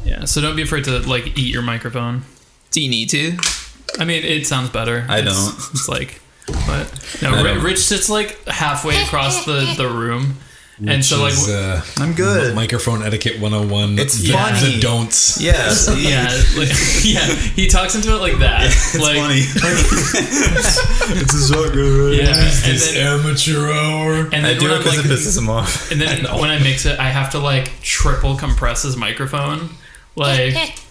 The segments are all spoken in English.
Yeah, so don't be afraid to like eat your microphone. Do you need to? I mean, it sounds better. I don't. It's like, but no, Rich sits like halfway across the room. Which and so like is, I'm good. Microphone etiquette 101. It's funny. funny. The don'ts. Yes. he talks into it like that. It's like, funny. It's a sucker. Yeah, and This then, amateur hour. and then I do when it I'm, because like, it pisses him off. And then when I mix it, I have to like triple compress his microphone, like.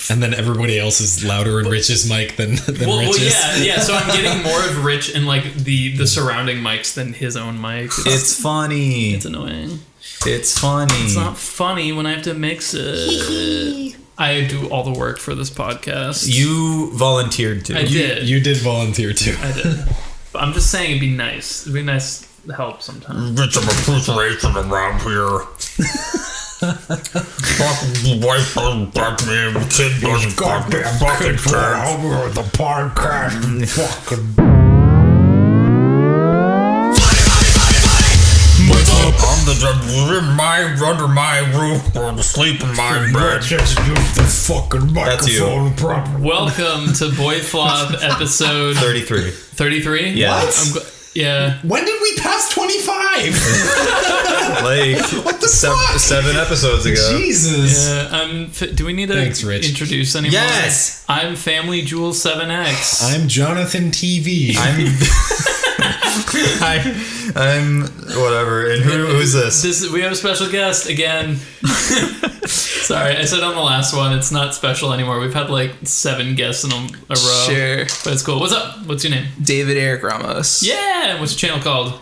And then everybody else is louder in Rich's mic than Rich's. Yeah. So I'm getting more of Rich in like the surrounding mics than his own mic. It's funny. It's annoying. It's funny. It's not funny when I have to mix it. I do all the work for this podcast. You volunteered to. I did. You did volunteer too. I did. But I'm just saying it'd be nice. It'd be nice to help sometimes. Get some appreciation around here. Fucking wife on Batman, kid doesn't Goddamn fucking kids are over at the podcast and fucking. I'm under my roof or to sleep in my bed. Just use the fucking That's you. microphone properly. Welcome to BoyFlop episode 33. 33. Yeah. What? Yeah. When did we pass 25? Like What the fuck? 7 episodes ago. Jesus. Yeah. Do we need to Thanks, Rich. introduce anyone? Yes. I'm Family Jewel 7X. I'm Jonathan TV. I'm whatever. And who's this? We have a special guest again. Sorry, I said on the last one it's not special anymore. We've had like 7 guests in a row. Sure. But it's cool. What's up? What's your name? David Erick Ramos. Yeah. What's your channel called?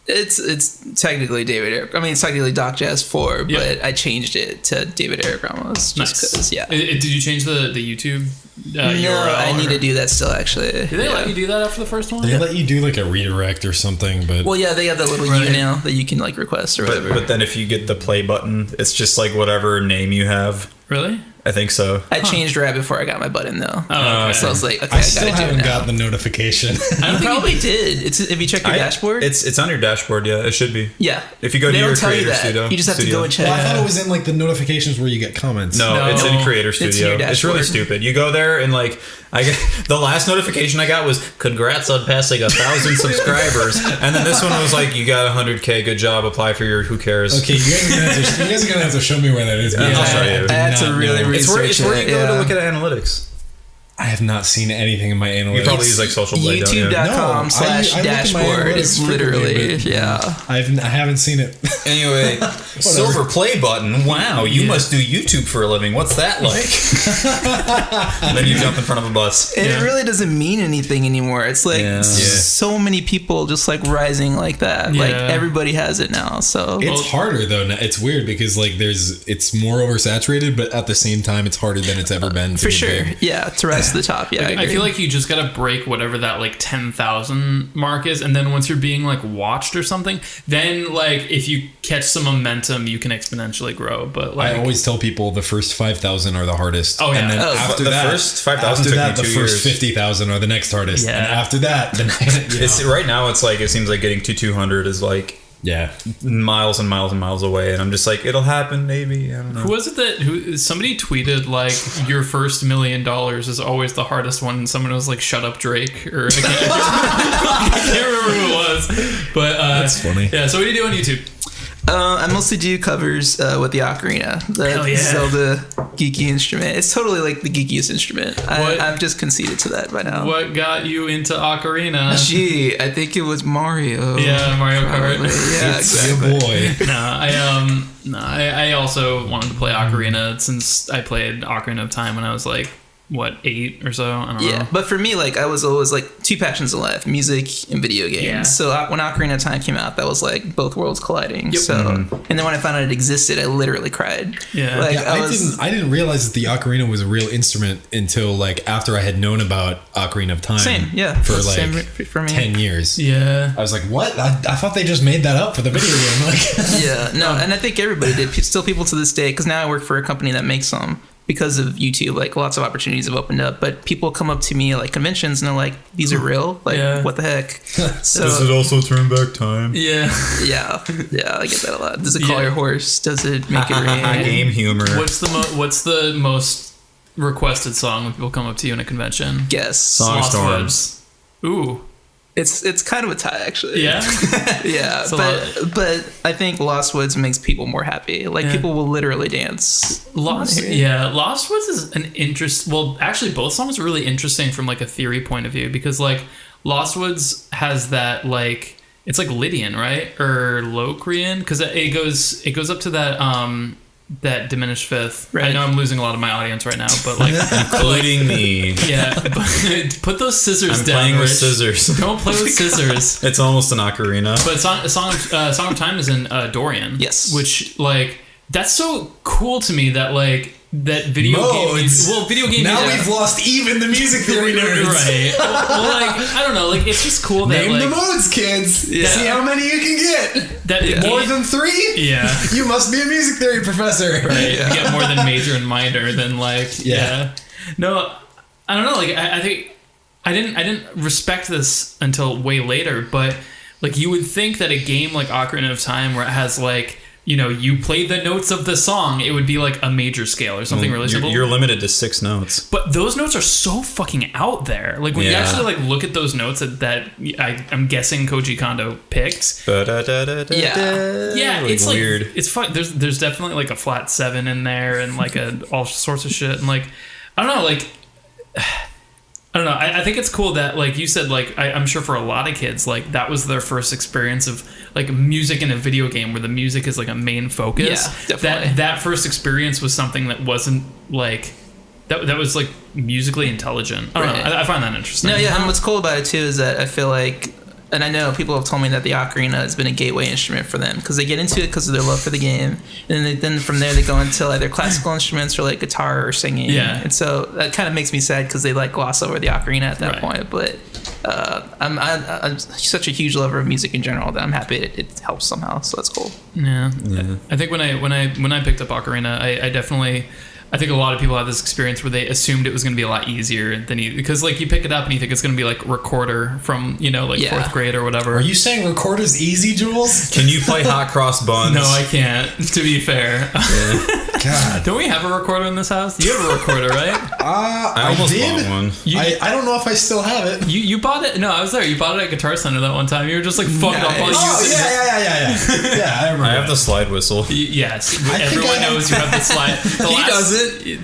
It's technically David Erick. I mean, it's technically Doc Jazz 4, Yep. but I changed it to David Erick Ramos just Nice. because. Yeah. Did you change the YouTube URL? No, I need to do that still. Actually. Did they let you do that after the first one? They let you do like a redirect or something, but Well, yeah, they have that little Right. U now that you can like request or whatever. But then if you get the play button, it's just like whatever name you have. Really? I think so. I changed right before I got my button though. Oh, okay. So I was like, okay, I I still gotta do it haven't now. got the notification. You probably did. It's if you check your dashboard. It's on your dashboard. Yeah, it should be. Yeah. If you go to They your don't tell you creator that. studio. You just have to go and check. Well, I thought it was in like the notifications where you get comments. No, it's in Creator It's in Studio. your It's really dashboard. stupid. You go there and like I get the last notification I got was congrats on passing 1,000 subscribers, and then this one was like you got 100K. Good job. Apply for your who cares. Okay, you guys are gonna have to show me where that is. Yeah, I'll show you. I had to Not really know. It's where you research go it, to yeah. look at analytics. I have not seen anything in my analytics. You probably use like Social Blade, don't you? No, I YouTube.com/dashboard look at my is analytics literally, frequently, yeah. I haven't seen it. Anyway, silver play button. Wow, you must do YouTube for a living. What's that like? And then you jump in front of a bus. And it really doesn't mean anything anymore. It's like Yeah. so many people just like rising like that. Like Yeah. everybody has it now. So It's harder though. Now. It's weird because like it's more oversaturated, but at the same time, it's harder than it's ever been. To for get sure. big. Yeah, to rise to the top. Yeah, I feel like you just gotta break whatever that like 10,000 mark is, and then once you're being like watched or something, then like if you catch some momentum, you can exponentially grow. But like I always tell people the first 5,000 are the hardest. Oh, yeah. And then Oh, after the that, first 5,000 after took me that, the 2 first years. 50,000 are the next hardest. Yeah. And after that, then It's right now. It's like it seems like getting to 200 is like yeah. miles and miles and miles away, and I'm just like it'll happen maybe. I don't know. who was it that somebody tweeted like your first $1 million is always the hardest one, and someone was like shut up Drake or I can't remember who it was, but That's funny. Yeah, so what do you do on YouTube? I mostly do covers with the ocarina, the Hell yeah. Zelda geeky instrument. It's totally like the geekiest instrument. What- I've just conceded to that by now. What got you into ocarina? Gee, I think it was Mario. Yeah, Mario Kart. Probably. Yeah, It's exactly. your boy. I also wanted to play ocarina since I played Ocarina of Time when I was like 8 or so. I don't Yeah, know. but for me, like I was always like 2 passions in life: music and video games. Yeah. So when Ocarina of Time came out, that was like both worlds colliding. Yep. So, and then when I found out it existed, I literally cried. Yeah. like Yeah, I didn't realize that the ocarina was a real instrument until like after I had known about Ocarina of Time. Same, yeah. For Same like for me. 10 years. Yeah. I was like, what? I thought they just made that up for the video game. Like, Yeah, no, and I think everybody did. Still, people to this day, because now I work for a company that makes them. because of YouTube, like lots of opportunities have opened up, but people come up to me at like conventions and they're like, these are real? Like, what the heck? So, Does it also turn back time? Yeah. yeah, I get that a lot. Does it call your horse? Does it make it rain? Game humor. What's the most requested song when people come up to you in a convention? Guess. Song Lost Storms. Woods. Ooh. It's kind of a tie, actually. Yeah? Yeah, but I think Lost Woods makes people more happy. Like, people will literally dance. Lost Woods is an interest. Well, actually, both songs are really interesting from like a theory point of view, because like Lost Woods has that like, it's like Lydian, right, or Locrian, because it goes up to that diminished fifth. Right. I know I'm losing a lot of my audience right now, but like including me. Yeah, but put those scissors down. I'm playing with Rich. scissors. Don't play with scissors. It's almost an ocarina. But Song of Time is in Dorian. Yes. Which like that's so cool to me that like that video game. Well, video game. Now we've lost even the music theory nerds. Right. Well, like I don't know. Like it's just cool that Name like the modes, kids. Yeah. See how many you can get. that More than 3? Yeah. You must be a music theory professor. Right. You get more than major and minor, then like yeah. No, I don't know. Like I think I didn't respect this until way later, but like you would think that a game like Ocarina of Time, where it has like, you know, you play the notes of the song, it would be like a major scale or something really simple. You're limited to 6 notes. But those notes are so fucking out there. Like when you actually like look at those notes that I'm guessing Koji Kondo picked. Yeah, like it's weird. Like, it's fun. There's definitely like a flat 7 in there and like all sorts of shit. And like, I don't know, like, I don't know. I think it's cool that, like you said, like I'm sure for a lot of kids, like that was their first experience of like music in a video game where the music is like a main focus. Yeah, definitely. That first experience was something that wasn't like that was like musically intelligent. I don't know. I find that interesting. No, yeah, and what's cool about it too is that I feel like, and I know people have told me that the ocarina has been a gateway instrument for them because they get into it because of their love for the game, and then from there they go into either classical instruments or like guitar or singing. Yeah, and so that kind of makes me sad because they like gloss over the ocarina at that point. But I'm such a huge lover of music in general that I'm happy it helps somehow. So that's cool. Yeah. I think when I picked up ocarina, I definitely. I think a lot of people have this experience where they assumed it was going to be a lot easier than because like you pick it up and you think it's going to be like Recorder from, you know, like 4th grade or whatever. Are you saying Recorder's easy, Jules? Can you play Hot Cross Buns? No, I can't, to be fair. God. Don't we have a recorder in this house? You have a recorder, right? I almost bought one. I don't know if I still have it. You bought it? No, I was there. You bought it at Guitar Center that one time. You were just like fucked up while using it. Yeah, I remember. I have the slide whistle. Yes. Everyone knows you have the slide. He doesn't.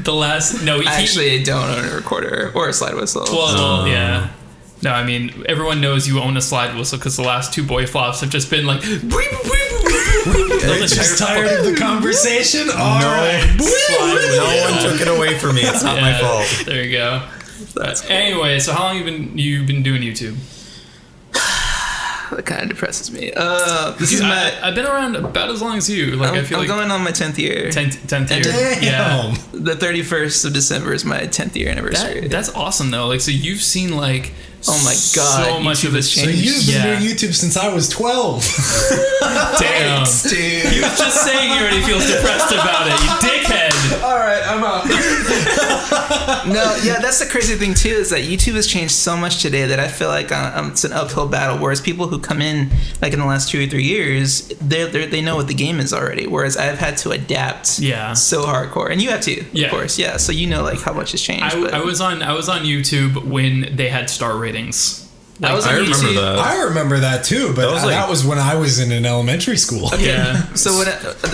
The last... No, actually, I don't own a recorder or a slide whistle. Well, yeah. No, I mean, everyone knows you own a slide whistle because the last 2 BoyFlops have just been like... Just tired of the conversation? All right. No one took it away from me. It's not my fault. There you go. Anyway, so how long have you been doing YouTube? That kind of depresses me. I've been around about as long as you. Like I'm going on my 10th year. 10th year. Damn. Yeah. The 31st of December is my 10th year anniversary. That's awesome though. Like, so you've seen like, oh my god, so much of this change. So you've been doing YouTube since I was 12. Damn. Dude. He was just saying he already feels depressed about it. You dickhead. All right, I'm out. No, yeah, that's the crazy thing too, is that YouTube has changed so much today that I feel like it's an uphill battle. Whereas people who come in like in the last 2 or 3 years, they know what the game is already. Whereas I've had to adapt so hardcore, and you have to, of course, So you know like how much has changed. I was on YouTube when they had star ratings. Like, I remember that. I remember that too, but that was when I was in an elementary school. Okay. Yeah. So when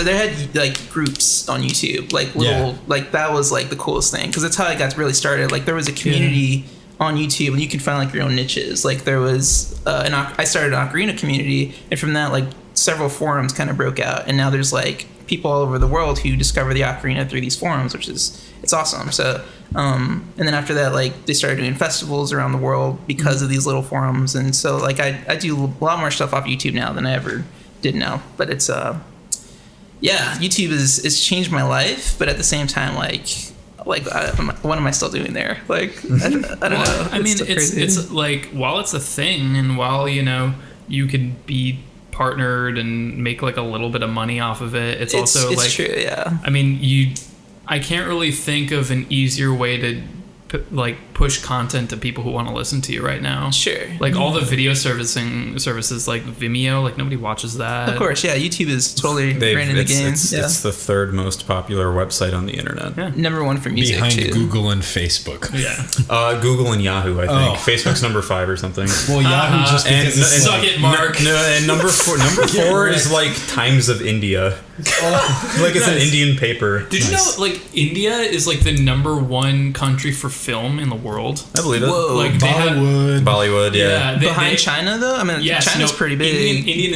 they had like groups on YouTube, like little, like that was like the coolest thing because that's how I got really started. Like there was a community on YouTube, and you can find like your own niches. Like there was I started an ocarina community, and from that like several forums kind of broke out, and now there's like people all over the world who discover the ocarina through these forums, which is it's awesome. So and then after that, like they started doing festivals around the world because of these little forums, and so like I do a lot more stuff off YouTube now than I ever did now. But it's YouTube is changed my life, but at the same time like what am I still doing there? Like I don't know. I mean, it's like while it's a thing, and while you know you can be partnered and make like a little bit of money off of it, it's also like true, yeah. I mean, I can't really think of an easier way to like push content to people who want to listen to you right now. Sure. Like all the video services like Vimeo, like nobody watches that. Of course, yeah. YouTube is totally ran in the game. It's the third most popular website on the internet. Yeah. Number one for music Behind too. Google and Facebook. Yeah. Google and Yahoo, I think. Oh. Facebook's number 5 or something. Well, Yahoo just And because it's suck like, it, Mark. No, and number four is like Times of India. Like it's an Nice. Indian paper. Did you know like India is like the number 1 country for film in the world? I believe it. Whoa. Like they have, Bollywood. Bollywood, yeah. Behind China though? I mean, yes, China's pretty big. India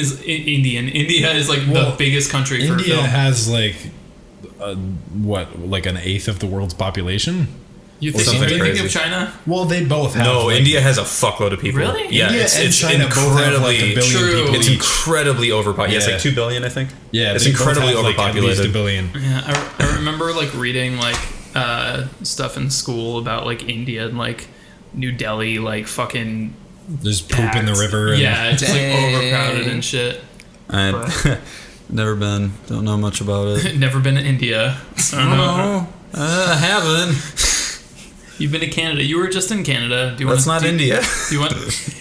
is like the biggest country for India film. has like like an eighth of the world's population. You Or think, something you think crazy. of China? Well, they both have. No, like, India has a fuckload of people. Really? Yeah, India it's and China both have like incredibly. a billion True. people. It's each. incredibly overpopulated. Yeah, it's Yeah. like 2 billion, I think. Yeah, it's they both incredibly have, like, at least overpopulated. a billion. Yeah, I remember like reading like stuff in school about like India and like New Delhi, like fucking There's poop in the packed. river. And Yeah, it's like Dang. overcrowded and shit. I've never been. Don't know much about it. Never been to India. I don't know. I haven't. You've been to Canada. You were just in Canada. Do you want? That's not India. Do you want?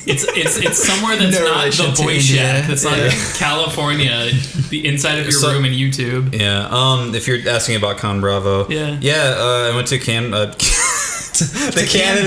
It's somewhere that's No not relation the to boy India. shack. That's not Yeah. California. The inside of your So- room in YouTube. Yeah. If you're asking about Con Bravo. Yeah. Yeah. I went to the Canada.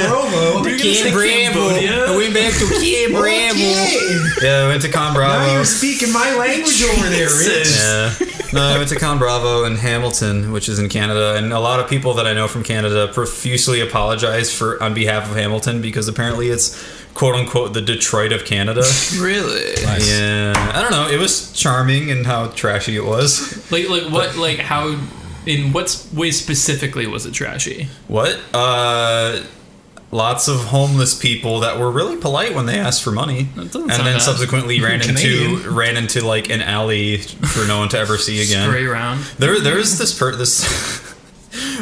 Bravo. Were you gonna say Cambodia? I went back to Can Bravo. Yeah, I went to Con Bravo. Now you're speaking my language over there, Rich. Yeah. No, I went to Con Bravo in Hamilton, which is in Canada, and a lot of people that I know from Canada profusely apologize on behalf of Hamilton because apparently it's quote unquote the Detroit of Canada. Really? Nice. Yeah. I don't know. It was charming and how trashy it was. Like what? Like how? In what way specifically was it trashy? What? Lots of homeless people that were really polite when they asked for money, That doesn't and sound then bad. subsequently ran Canadian. into like an alley for no one to ever see again. Stray around. There was this.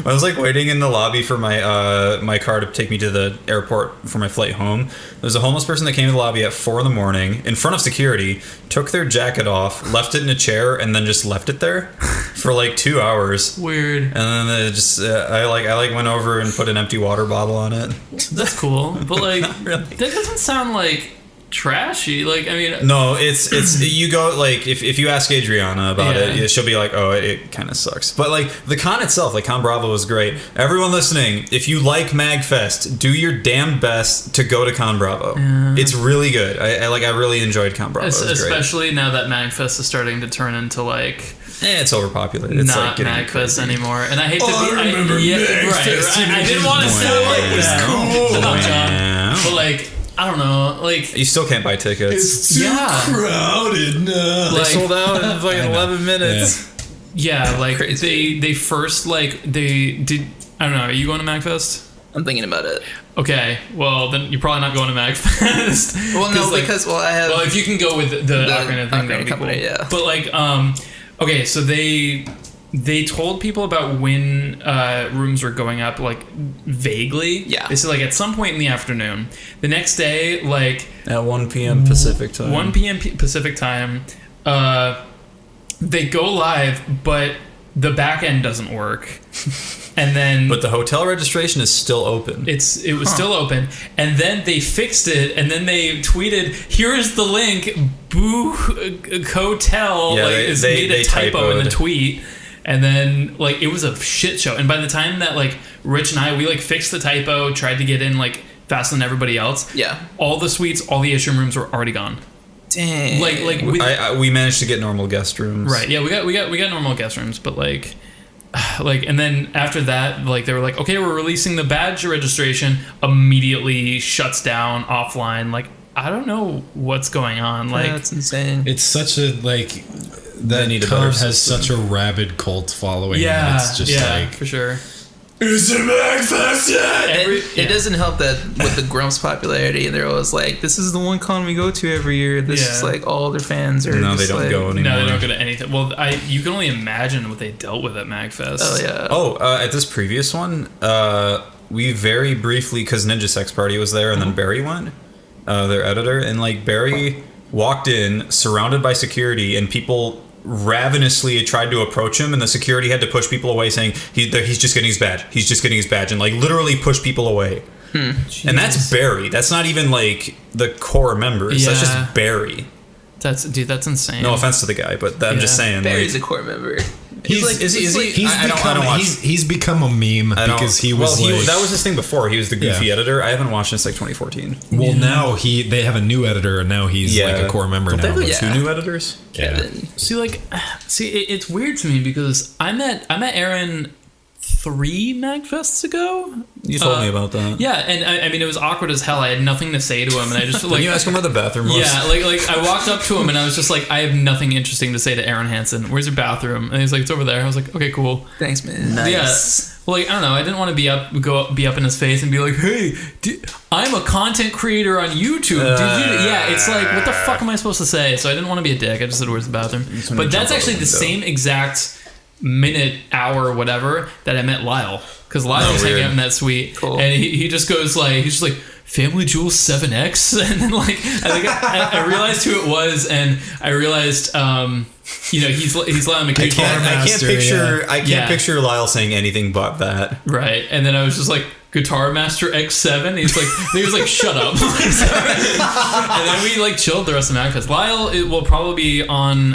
I was like waiting in the lobby for my car to take me to the airport for my flight home. There was a homeless person that came to the lobby at 4 a.m. in front of security, took their jacket off, left it in a chair, and then just left it there for like 2 hours. Weird. And then I went over and put an empty water bottle on it. That's cool, but like really. that doesn't sound like trashy. Like I mean, No, it's you go like if you ask Adriana about Yeah. it, she'll be like, oh, it kind of sucks. But like the con itself, like Con Bravo was great. Everyone listening, if you like MagFest, do your damn best to go to Con Bravo. It's really good. I really enjoyed Con Bravo. It was great. especially now that MagFest is starting to turn into like It's overpopulated. It's not like getting MagFest crazy. anymore. And I hate to be. I remember MagFest right. I didn't want to say it was cool. Shut up, John. But like I don't know, like You still can't buy tickets. It's too crowded now. They like- sold out in like 11 minutes. yeah, like Crazy. they first like they did. I don't know. Are you going to MagFest? I'm thinking about it. Okay, well then you're probably not going to MagFest. Well, no, like, because I have. well, if you can go with the Ocarina thing, Ocarina that'd be company, cool. yeah. But like, okay, so they told people about when rooms were going up, like vaguely. Yeah. They said like at some point in the afternoon. The next day, like At 1 p.m. Pacific time. 1 p.m. Pacific time, they go live, but the back end doesn't work, and then But the hotel registration is still open. it was still open, and then they fixed it, and then they tweeted, "Here's the link." Boo Hotel Yeah, like they- made a they typo in the typoed. tweet, and then like it was a shit show. And by the time that like Rich and we like fixed the typo, tried to get in like faster than everybody else. Yeah. all the suites, all the atrium rooms were already gone. Dang. Like we managed to get normal guest rooms. right, yeah, we got normal guest rooms, but like. And then after that, like they were like, okay, we're releasing the badge registration. Immediately shuts down offline. Like I don't know what's going on. Like that's insane. It's such a like that need a con better has system. such a rabid cult following. yeah, It's just yeah, like for sure. is it MagFest yet? It doesn't help that with the Grumps popularity, they're always like, "This is the one con we go to every year." This is Yeah. like all their fans are. No, they just don't like, go anymore. No, they don't go to anything. Well, you can only imagine what they dealt with at MagFest. Oh yeah. Oh, at this previous one, we very briefly, because Ninja Sex Party was there, and then Barry went, their editor, and like Barry walked in, surrounded by security, and people ravenously tried to approach him, and the security had to push people away, saying he's just getting his badge. He's just getting his badge, and like literally push people away. And that's Barry. That's not even like the core members. That's just Barry. That's insane. No offense to the guy, but I'm just saying. Barry's like, a core member. He's become a meme because he was that was his thing before. He was the goofy editor. I haven't watched since like 2014. Well, now they have a new editor, and now he's like a core member now. They have two new editors. Yeah. It's weird to me because I met Aaron 3 MagFests ago. You told me about that. Yeah, and I mean it was awkward as hell. I had nothing to say to him, and I just like. Can you ask him where the bathroom was? Yeah, like I walked up to him and I was just like, I have nothing interesting to say to Aaron Hansen. Where's your bathroom? And he's like, it's over there. I was like, okay, cool. Thanks, man. Nice. Yeah. Well, like I don't know. I didn't want to be up in his face and be like, hey, I'm a content creator on YouTube. Yeah, it's like, what the fuck am I supposed to say? So I didn't want to be a dick. I just said, where's the bathroom? But that's actually the same exact minute, hour, whatever that I met Lyle, because Lyle was hanging out in that suite, and he just goes like, he's just like, Family Jewels 7X, and then like I think I realized who it was, and I realized he's Lyle McCutcheon. I can't picture Lyle saying anything but that. Right, and then I was just like, Guitar Master X7. He was like, shut up. And then we like chilled the rest of the MagFest. Lyle will probably be on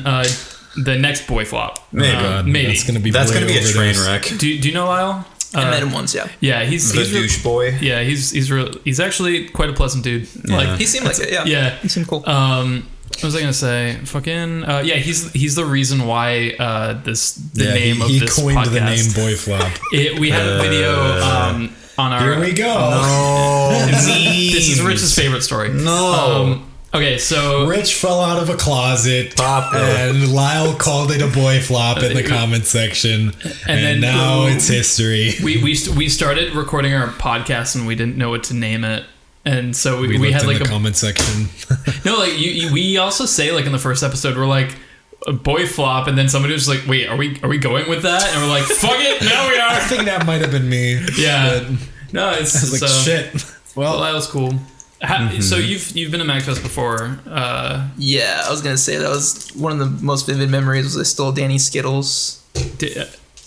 the next BoyFlop. Maybe. That's gonna be a train wreck. Do you know Lyle? I met him once, yeah. Yeah, he's the douche boy. Yeah, he's actually quite a pleasant dude. Yeah. Like he seemed like it. Yeah. Yeah, he seemed cool. What was I gonna say? Fucking he's the reason why name of this podcast. He coined the name BoyFlop. We had a video on our. Here we go. No, this is Rich's favorite story. No. Okay, so Rich fell out of a closet, and Lyle called it a BoyFlop in the comment section, and then now it's history. We started recording our podcast and we didn't know what to name it, and so we had like a comment section. No, like we also say like in the first episode we're like a BoyFlop, and then somebody was just like, wait, are we going with that? And we're like, fuck it, now we are. I think that might have been me. Yeah, no, it's I was like, shit. Well, that was cool. So you've been to MagFest before? Yeah, I was gonna say that was one of the most vivid memories. Was I stole Danny's Skittles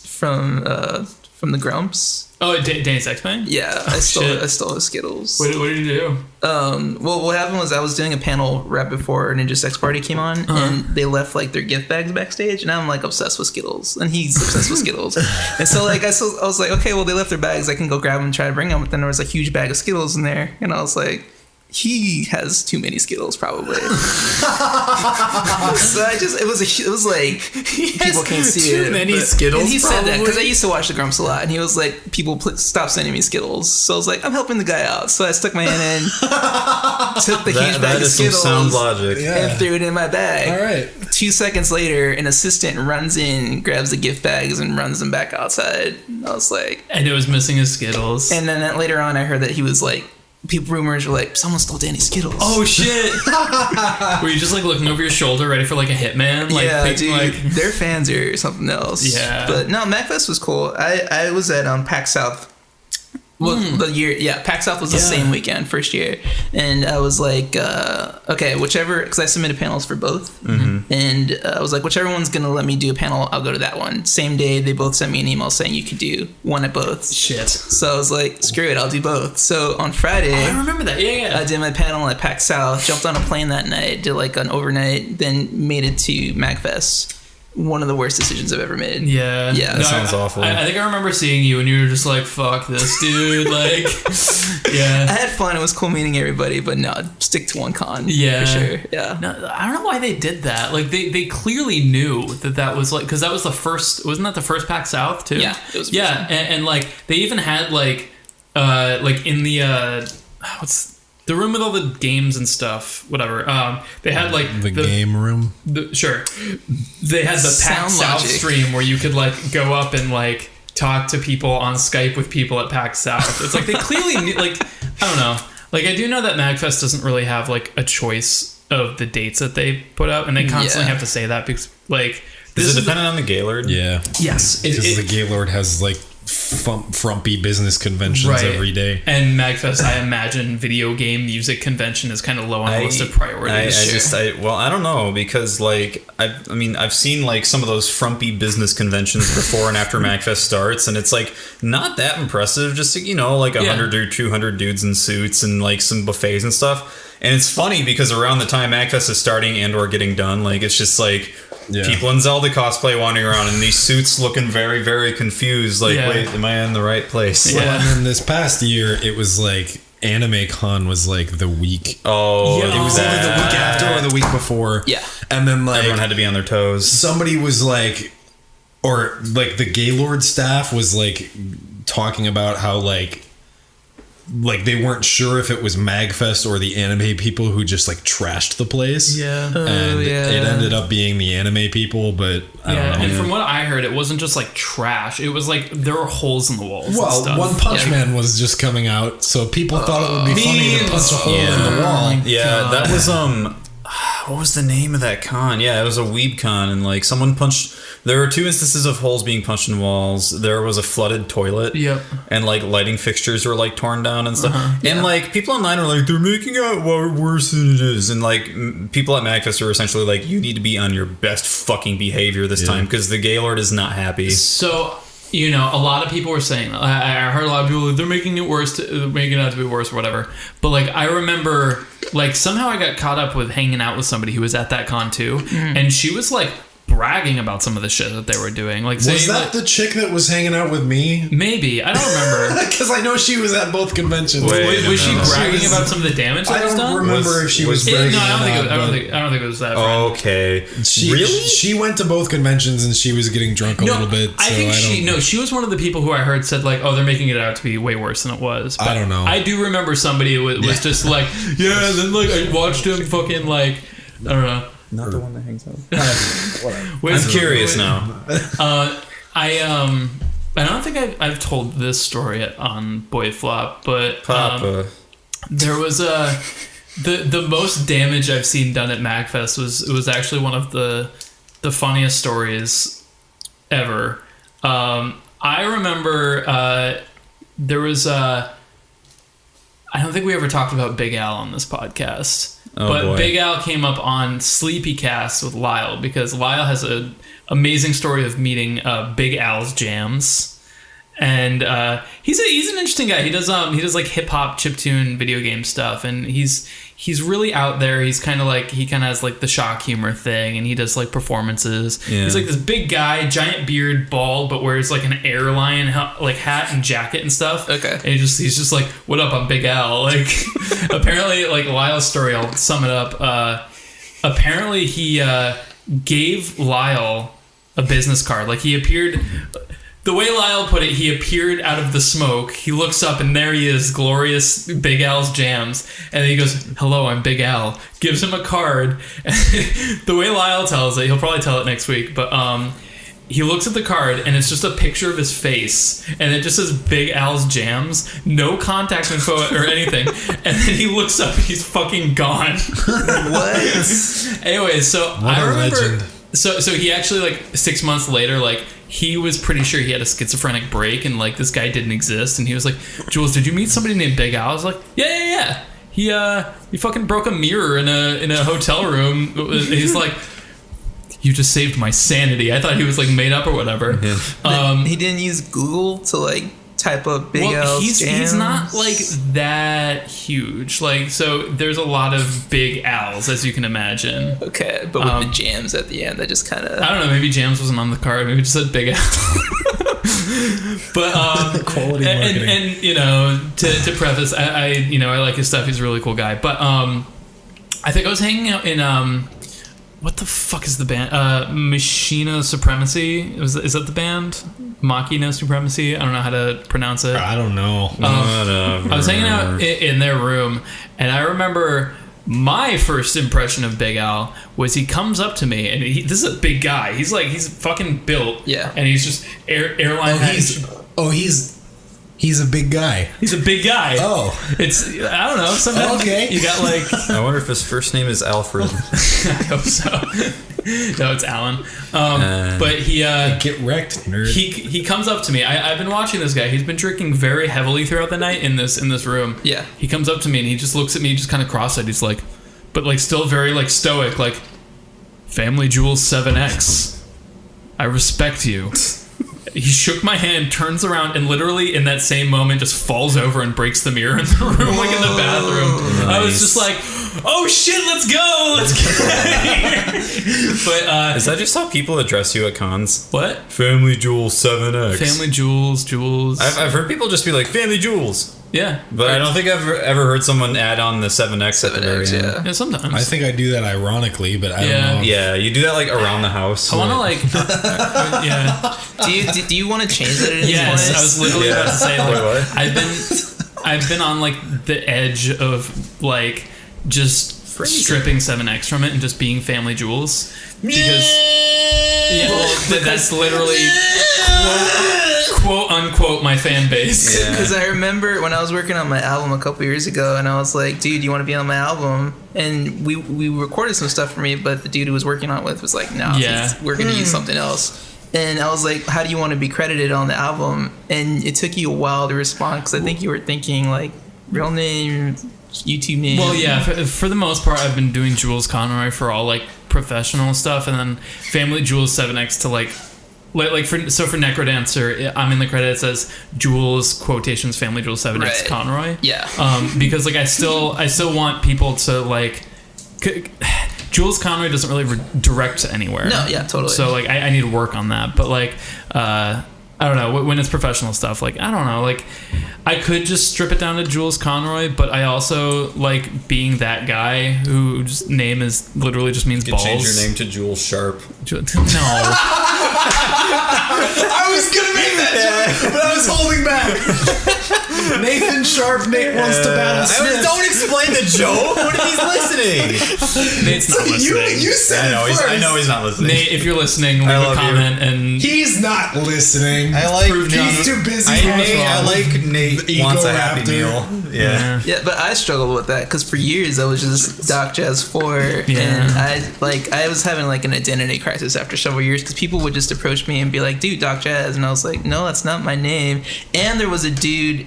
from the Grumps. Oh, Danny's X-Men? Yeah, I stole his Skittles. What did you do? Well, what happened was I was doing a panel right before Ninja Sex Party came on, and they left like their gift bags backstage, and I'm like obsessed with Skittles, and he's obsessed with Skittles, and so like I was like, okay, well they left their bags, I can go grab them and try to bring them, but then there was a huge bag of Skittles in there, and I was like, he has too many Skittles, probably. So it was like people can't see it. Too many Skittles. And he said that because I used to watch the Grumps a lot, and he was like, "People, stop sending me Skittles." So I was like, "I'm helping the guy out." So I stuck my hand in, took the huge bag of Skittles, some sound logic, and threw it in my bag. All right. 2 seconds later, an assistant runs in, grabs the gift bags, and runs them back outside. I was like, and it was missing his Skittles. And then later on, I heard that he was like. Rumors were like, someone stole Danny's Skittles. Oh shit! Were you just like looking over your shoulder, ready for like a hitman? Like, yeah, dude. Their fans are something else. Yeah. But no, MagFest was cool. I was at PAX South. Well, the year, PAX South was the same weekend, first year, and I was like, okay, whichever, because I submitted panels for both, and I was like, whichever one's gonna let me do a panel, I'll go to that one. Same day, they both sent me an email saying you could do one at both. Shit. So I was like, screw it, I'll do both. So on Friday, I remember that. Yeah. I did my panel at PAX South, jumped on a plane that night, did like an overnight, then made it to MagFest. One of the worst decisions I've ever made. Yeah. That sounds awful. I think I remember seeing you and you were just like, fuck this, dude. Like, yeah. I had fun. It was cool meeting everybody, but no, stick to one con. Yeah. For sure. Yeah. No, I don't know why they did that. Like, they clearly knew that was like, because that was the first, wasn't that the first PAX South too? Yeah. It was. Yeah. And like, they even had like in the, the room with all the games and stuff, whatever. They had like the game room. Sure. They had the PAX South stream where you could like go up and like talk to people on Skype with people at PAX South. It's like they clearly knew, like, I don't know. Like I do know that MagFest doesn't really have like a choice of the dates that they put out, and they constantly have to say that because like is it dependent on the Gaylord? Yeah. Yes. Because the Gaylord has like frumpy business conventions every day. And MagFest, I imagine video game music convention is kind of low on the list of priorities. I don't know, because like I've seen like some of those frumpy business conventions before and after MagFest starts, and it's like not that impressive. Just like 100 or 200 dudes in suits and like some buffets and stuff. And it's funny because around the time MagFest is starting and or getting done, like it's just like people in Zelda cosplay wandering around in these suits looking very, very confused. Like, wait, am I in the right place? Well, and then this past year, it was like Anime Con was like the week. Oh, it was either the week after or the week before. Yeah. And then like everyone had to be on their toes. Somebody was like, or like the Gaylord staff was like talking about how like they weren't sure if it was MagFest or the anime people who just like trashed the place. Yeah. And it ended up being the anime people, but I don't know. And from what I heard, it wasn't just like trash. It was like there were holes in the walls. Well, and stuff. One Punch Man was just coming out, so people thought it would be funny to punch a hole in the wall. Yeah, that was what was the name of that con? Yeah, it was a weeb con, and like someone punched. There were 2 instances of holes being punched in walls. There was a flooded toilet. Yep. And like lighting fixtures were like torn down and stuff. And like people online are like, they're making it worse than it is. And like people at MagFest are essentially like, you need to be on your best fucking behavior this time because the Gaylord is not happy. So a lot of people were saying, I heard a lot of people, they're making it worse, making it out to be worse or whatever. But like I remember, like somehow I got caught up with hanging out with somebody who was at that con too, and she was like bragging about some of the shit that they were doing. Like, was that the chick that was hanging out with me? Maybe, I don't remember, because I know she was at both conventions. Was she bragging about some of the damage that was done? I don't remember if she was bragging. No, I don't think it was that. Okay, really? She went to both conventions and she was getting drunk a little bit. I think she was one of the people who I heard said like, oh, they're making it out to be way worse than it was. But I don't know. I do remember somebody was just like, yeah. Then like I watched him fucking like, I don't know. Not the one that hangs out. I'm curious now. I don't think I've told this story on BoyFlop, but there was the most damage I've seen done at MagFest was actually one of the funniest stories ever. I remember there was I don't think we ever talked about Big Al on this podcast. But Big Al came up on Sleepycast with Lyle because Lyle has an amazing story of meeting Big Al's Jams, and he's an interesting guy. He does like hip hop chiptune video game stuff, and he's really out there. He kind of has like the shock humor thing, and he does like performances. Yeah. He's like this big guy, giant beard, bald, but wears like an airline like hat and jacket and stuff. Okay. And he's just like, what up, I'm Big Al. Like apparently, like Lyle's story, I'll sum it up. Apparently he gave Lyle a business card. Like he appeared. The way Lyle put it, he appeared out of the smoke. He looks up, and there he is, glorious Big Al's Jams. And then he goes, hello, I'm Big Al. Gives him a card. The way Lyle tells it, he'll probably tell it next week, but he looks at the card, and it's just a picture of his face. And it just says Big Al's Jams. No contact info or anything. And then he looks up, and he's fucking gone. What? Anyway, so what I remember... Legend. So he actually, like, 6 months later, like, he was pretty sure he had a schizophrenic break and like this guy didn't exist, and he was like, Jules, did you meet somebody named Big Al? I was like, yeah. He fucking broke a mirror in a hotel room. He's like, you just saved my sanity. I thought he was like made up or whatever. He didn't use Google to like type up Big Al's Jams. He's not like that huge. Like, so there's a lot of Big Al's, as you can imagine. Okay, but with the Jams at the end, that just kind of... I don't know, maybe Jams wasn't on the card. Maybe it just said Big Al. But quality marketing. And you know, to preface, I like his stuff. He's a really cool guy. But I think I was hanging out in what the fuck is the band? Machina Supremacy. Is that the band? Machina Supremacy. I don't know how to pronounce it. I don't know. I was hanging out in their room, and I remember my first impression of Big Al was he comes up to me, and this is a big guy. He's fucking built. Yeah. And he's just airline. He's a big guy. He's a big guy. Oh. It's, I don't know. Sometimes Okay. you got like... I wonder if his first name is Alfred. I hope so. No, it's Alan. But he... Get wrecked, nerd. He comes up to me. I've been watching this guy. He's been drinking very heavily throughout the night in this room. Yeah. He comes up to me and he just looks at me, just kind of cross-eyed. He's like, but like still very like stoic, like, Family Jewels 7X. I respect you. He shook my hand, turns around, and literally in that same moment just falls over and breaks the mirror in the room, like in the bathroom. Nice. I was just like, oh shit, let's go! Let's get out of here. But, Is that just how people address you at cons? what? Family Jewels 7X. Family Jewels. I've heard people just be like, Family Jewels. Yeah. But I don't think I've ever heard someone add on the 7X at the very end. Yeah. Yeah, sometimes. I think I do that ironically, but I Yeah. don't know. Yeah, you do that like around the house. I want to like, yeah. Do you want to change that at any Yes, point? I was literally about to say like, Wait, what? I've been on like the edge of like just stripping 7X from it and just being Family Jewels because that's literally quote unquote my fan base. Yeah. Because I remember when I was working on my album a couple years ago, and I was like, "Dude, you want to be on my album?" And we recorded some stuff for me, but the dude who was working on it with was like, "No, Yeah. we're gonna use something else." And I was like, "How do you want to be credited on the album?" And it took you a while to respond because I think you were thinking like real name, YouTube name. Well, yeah, for the most part, I've been doing Jules Conroy for all like professional stuff, and then Family Jewels 7X to like for Necrodancer, I'm in the credits as Jules quotations Family Jewels 7X Right. Conroy. Yeah. Because like I still want people to like. Jules Conroy doesn't really direct anywhere. No, yeah, totally. So like I need to work on that, but like I don't know, when it's professional stuff, like I don't know, like I could just strip it down to Jules Conroy, but I also like being that guy whose name is literally just means You could balls. change your name to Jules Sharp. No. I was gonna make that joke, but I was holding back. Nathan Sharp, Nate wants to battle Smith. Don't explain the joke. What if he's listening? Nate's not listening. You said it first. I know he's not listening. Nate, if you're listening, leave a love you. comment and He's not listening. I like Prove Nate. He's too busy. I like Nate The wants a Eco Happy Raptor. Meal. Yeah. Yeah, but I struggled with that because for years I was just Doc Jazz 4, and I was having like an identity crisis after several years because people would just approach me and be like, "Dude, Doc Jazz," and I was like, "No, that's not my name." And there was a dude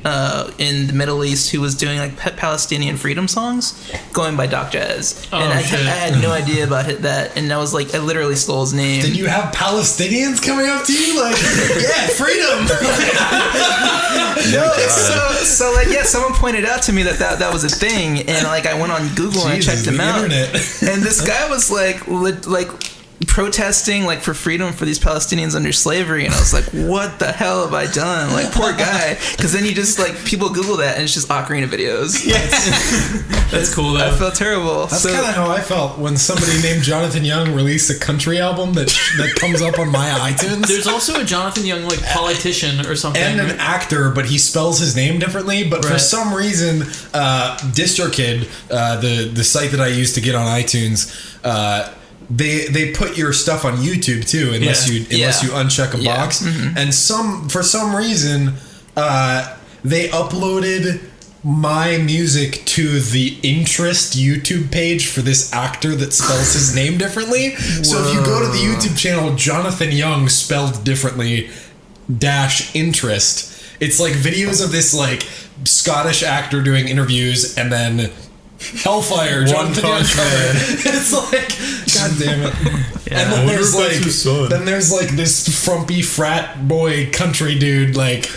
in the Middle East who was doing like Palestinian freedom songs, going by Doc Jazz, and I had no idea about that, and I was like, I literally stole his name. Did you have Palestinians coming up to you like, yeah, freedom? So like yeah, someone pointed out to me that was a thing, and like I went on Google and I checked him out, internet. and this guy was like protesting like for freedom for these Palestinians under slavery, and I was like, what the hell have I done? Like, poor guy. Because then you just like people Google that and it's just ocarina videos. that's cool though. I felt terrible. That's kind of how I felt when somebody named Jonathan Young released a country album that comes up on my iTunes. There's also a Jonathan Young like politician or something. And an actor, but he spells his name differently. But for some reason, DistroKid, the site that I use to get on iTunes, they put your stuff on YouTube too, unless you uncheck a box. Mm-hmm. And for some reason, they uploaded my music to the interest YouTube page for this actor that spells his name differently. Whoa. So if you go to the YouTube channel Jonathan Young spelled differently -interest, it's like videos of this like Scottish actor doing interviews, and then Hellfire, Jonathan Young cover. It's like, god damn it. Yeah. And then there's like this frumpy frat boy country dude like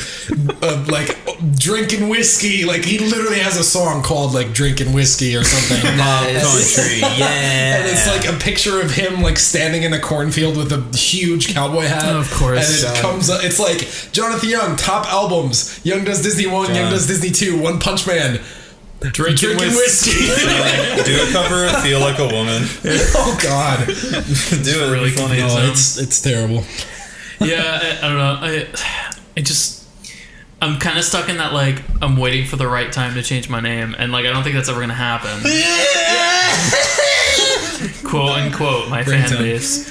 drinking whiskey. Like he literally has a song called like Drinking Whiskey or something. Country, yeah. And it's like a picture of him like standing in a cornfield with a huge cowboy hat. Of course. And it comes up, it's like Jonathan Young, top albums. Young does Disney 1, Young does Disney 2, One Punch Man. Drinking whiskey. Do a cover of Feel Like a Woman. Oh God. Do it really funny. confusing. No, it's terrible. Yeah, I don't know. I'm kind of stuck in that like I'm waiting for the right time to change my name, and like I don't think that's ever gonna happen. quote unquote my Bring fan time. base.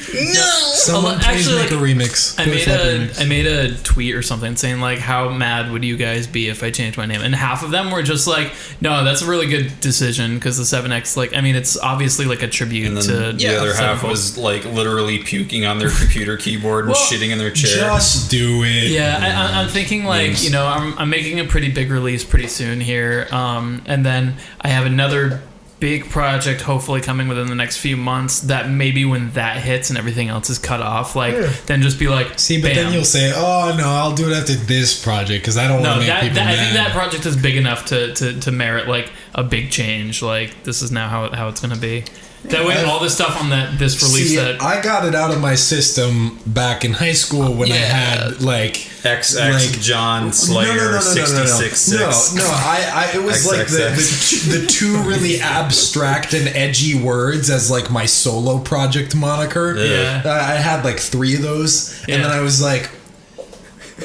Someone please actually, make a remix. I made a tweet or something saying like, how mad would you guys be if I changed my name? And half of them were just like, no, that's a really good decision because the 7X, like, I mean, it's obviously like a tribute And to then the other half 7-Fold. was like literally puking on their computer keyboard and Well, shitting in their chair. Just do it. Yeah, I'm thinking like, you know, I'm making a pretty big release pretty soon here, and then I have another big project hopefully coming within the next few months that maybe when that hits and everything else is cut off, like then just be like, See, but bam. then you'll say, "Oh no, I'll do it after this project because I don't want No, to make that, people that, mad." I think that project is big enough to merit like a big change. Like this is now how it's gonna be. That way, all this stuff on this release See, that I got it out of my system back in high school when I had like XX like- John Slayer 66. No, I it was like the two really abstract and edgy words as like my solo project moniker. Yeah. I had like 3 of those, Yeah. and then I was like,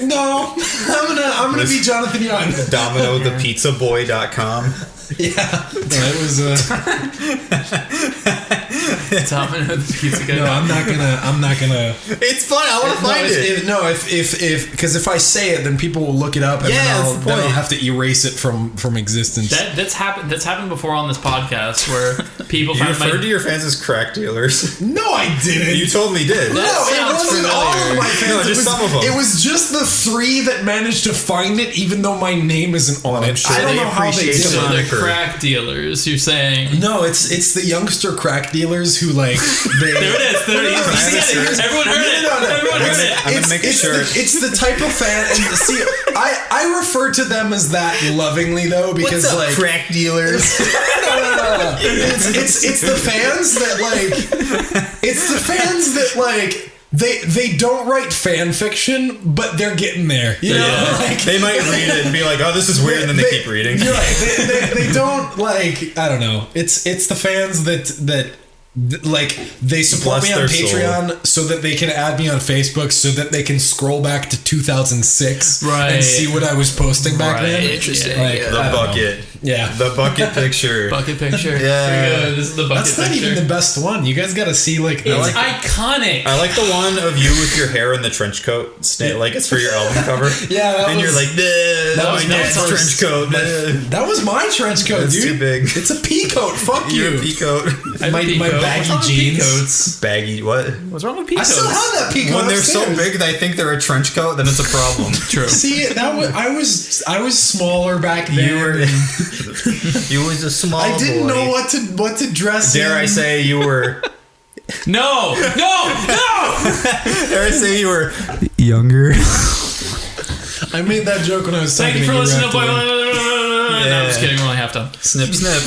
no, I'm gonna be Jonathan Young. DominoThePizzaBoy.com. Yeah, no, it was. Domino the pizza guy. No, I'm not gonna. It's fun. I want to find it. If because if I say it, then people will look it up, and Yeah, that's the then I'll point. have to erase it from existence. That's happened before on this podcast where people You find my referred to your fans as crack dealers. No, I didn't. You totally did. No, it sounds wasn't familiar. all of my fans. No, it just was, some of them. It was just the 3 that managed to find it, even though my name isn't on it. sure I don't they know how they appreciate did the so it. they're moniker. crack dealers. You're saying No, it's the youngster crack dealers who like they. there it is. There it is. I have a shirt. Everyone heard it. No. Everyone heard it. I'm gonna make a it's shirt. it's the type of fan, and see, I refer to them as that lovingly though because What's up, like crack dealers? no. It's the fans that like they don't write fan fiction, but they're getting there. You know, Yeah. like They might read it and be like, "Oh, this is weird," and then they keep reading. You're right. They don't like. I don't know. It's the fans that like they support Bless me on their soul. Patreon so that they can add me on Facebook so that they can scroll back to 2006 Right. and see what I was posting back then. Interesting. Like, Yeah. The I don't know. bucket. Yeah. The bucket picture. Bucket picture. Yeah. Here we go. This is the bucket That's not picture. even the best one. You guys got to see like It's like- iconic. I like the one of you with your hair in the trench coat. Like it's for your album cover. Yeah, that and was- you're like, "Nah, was my my dad's first- trench coat." that was my trench coat, That's dude. too big. It's a pea coat. Fuck You're a you. pea coat. I have my- a pea my coat. baggy What's wrong with pea jeans. coats? Baggy. What? What's wrong with pea I coats? still have that pea coat. When they're so upstairs. big that I think they're a trench coat, then it's a problem. True. See, that was I was smaller back then. You were. You was a small. I didn't boy. know what to dress. Dare I in. say you were? No. Dare I say you were younger? I made that joke when I was Thank talking you for to listening to Boy. Rector. No, I'm just kidding. We're only half done. Snip, snip.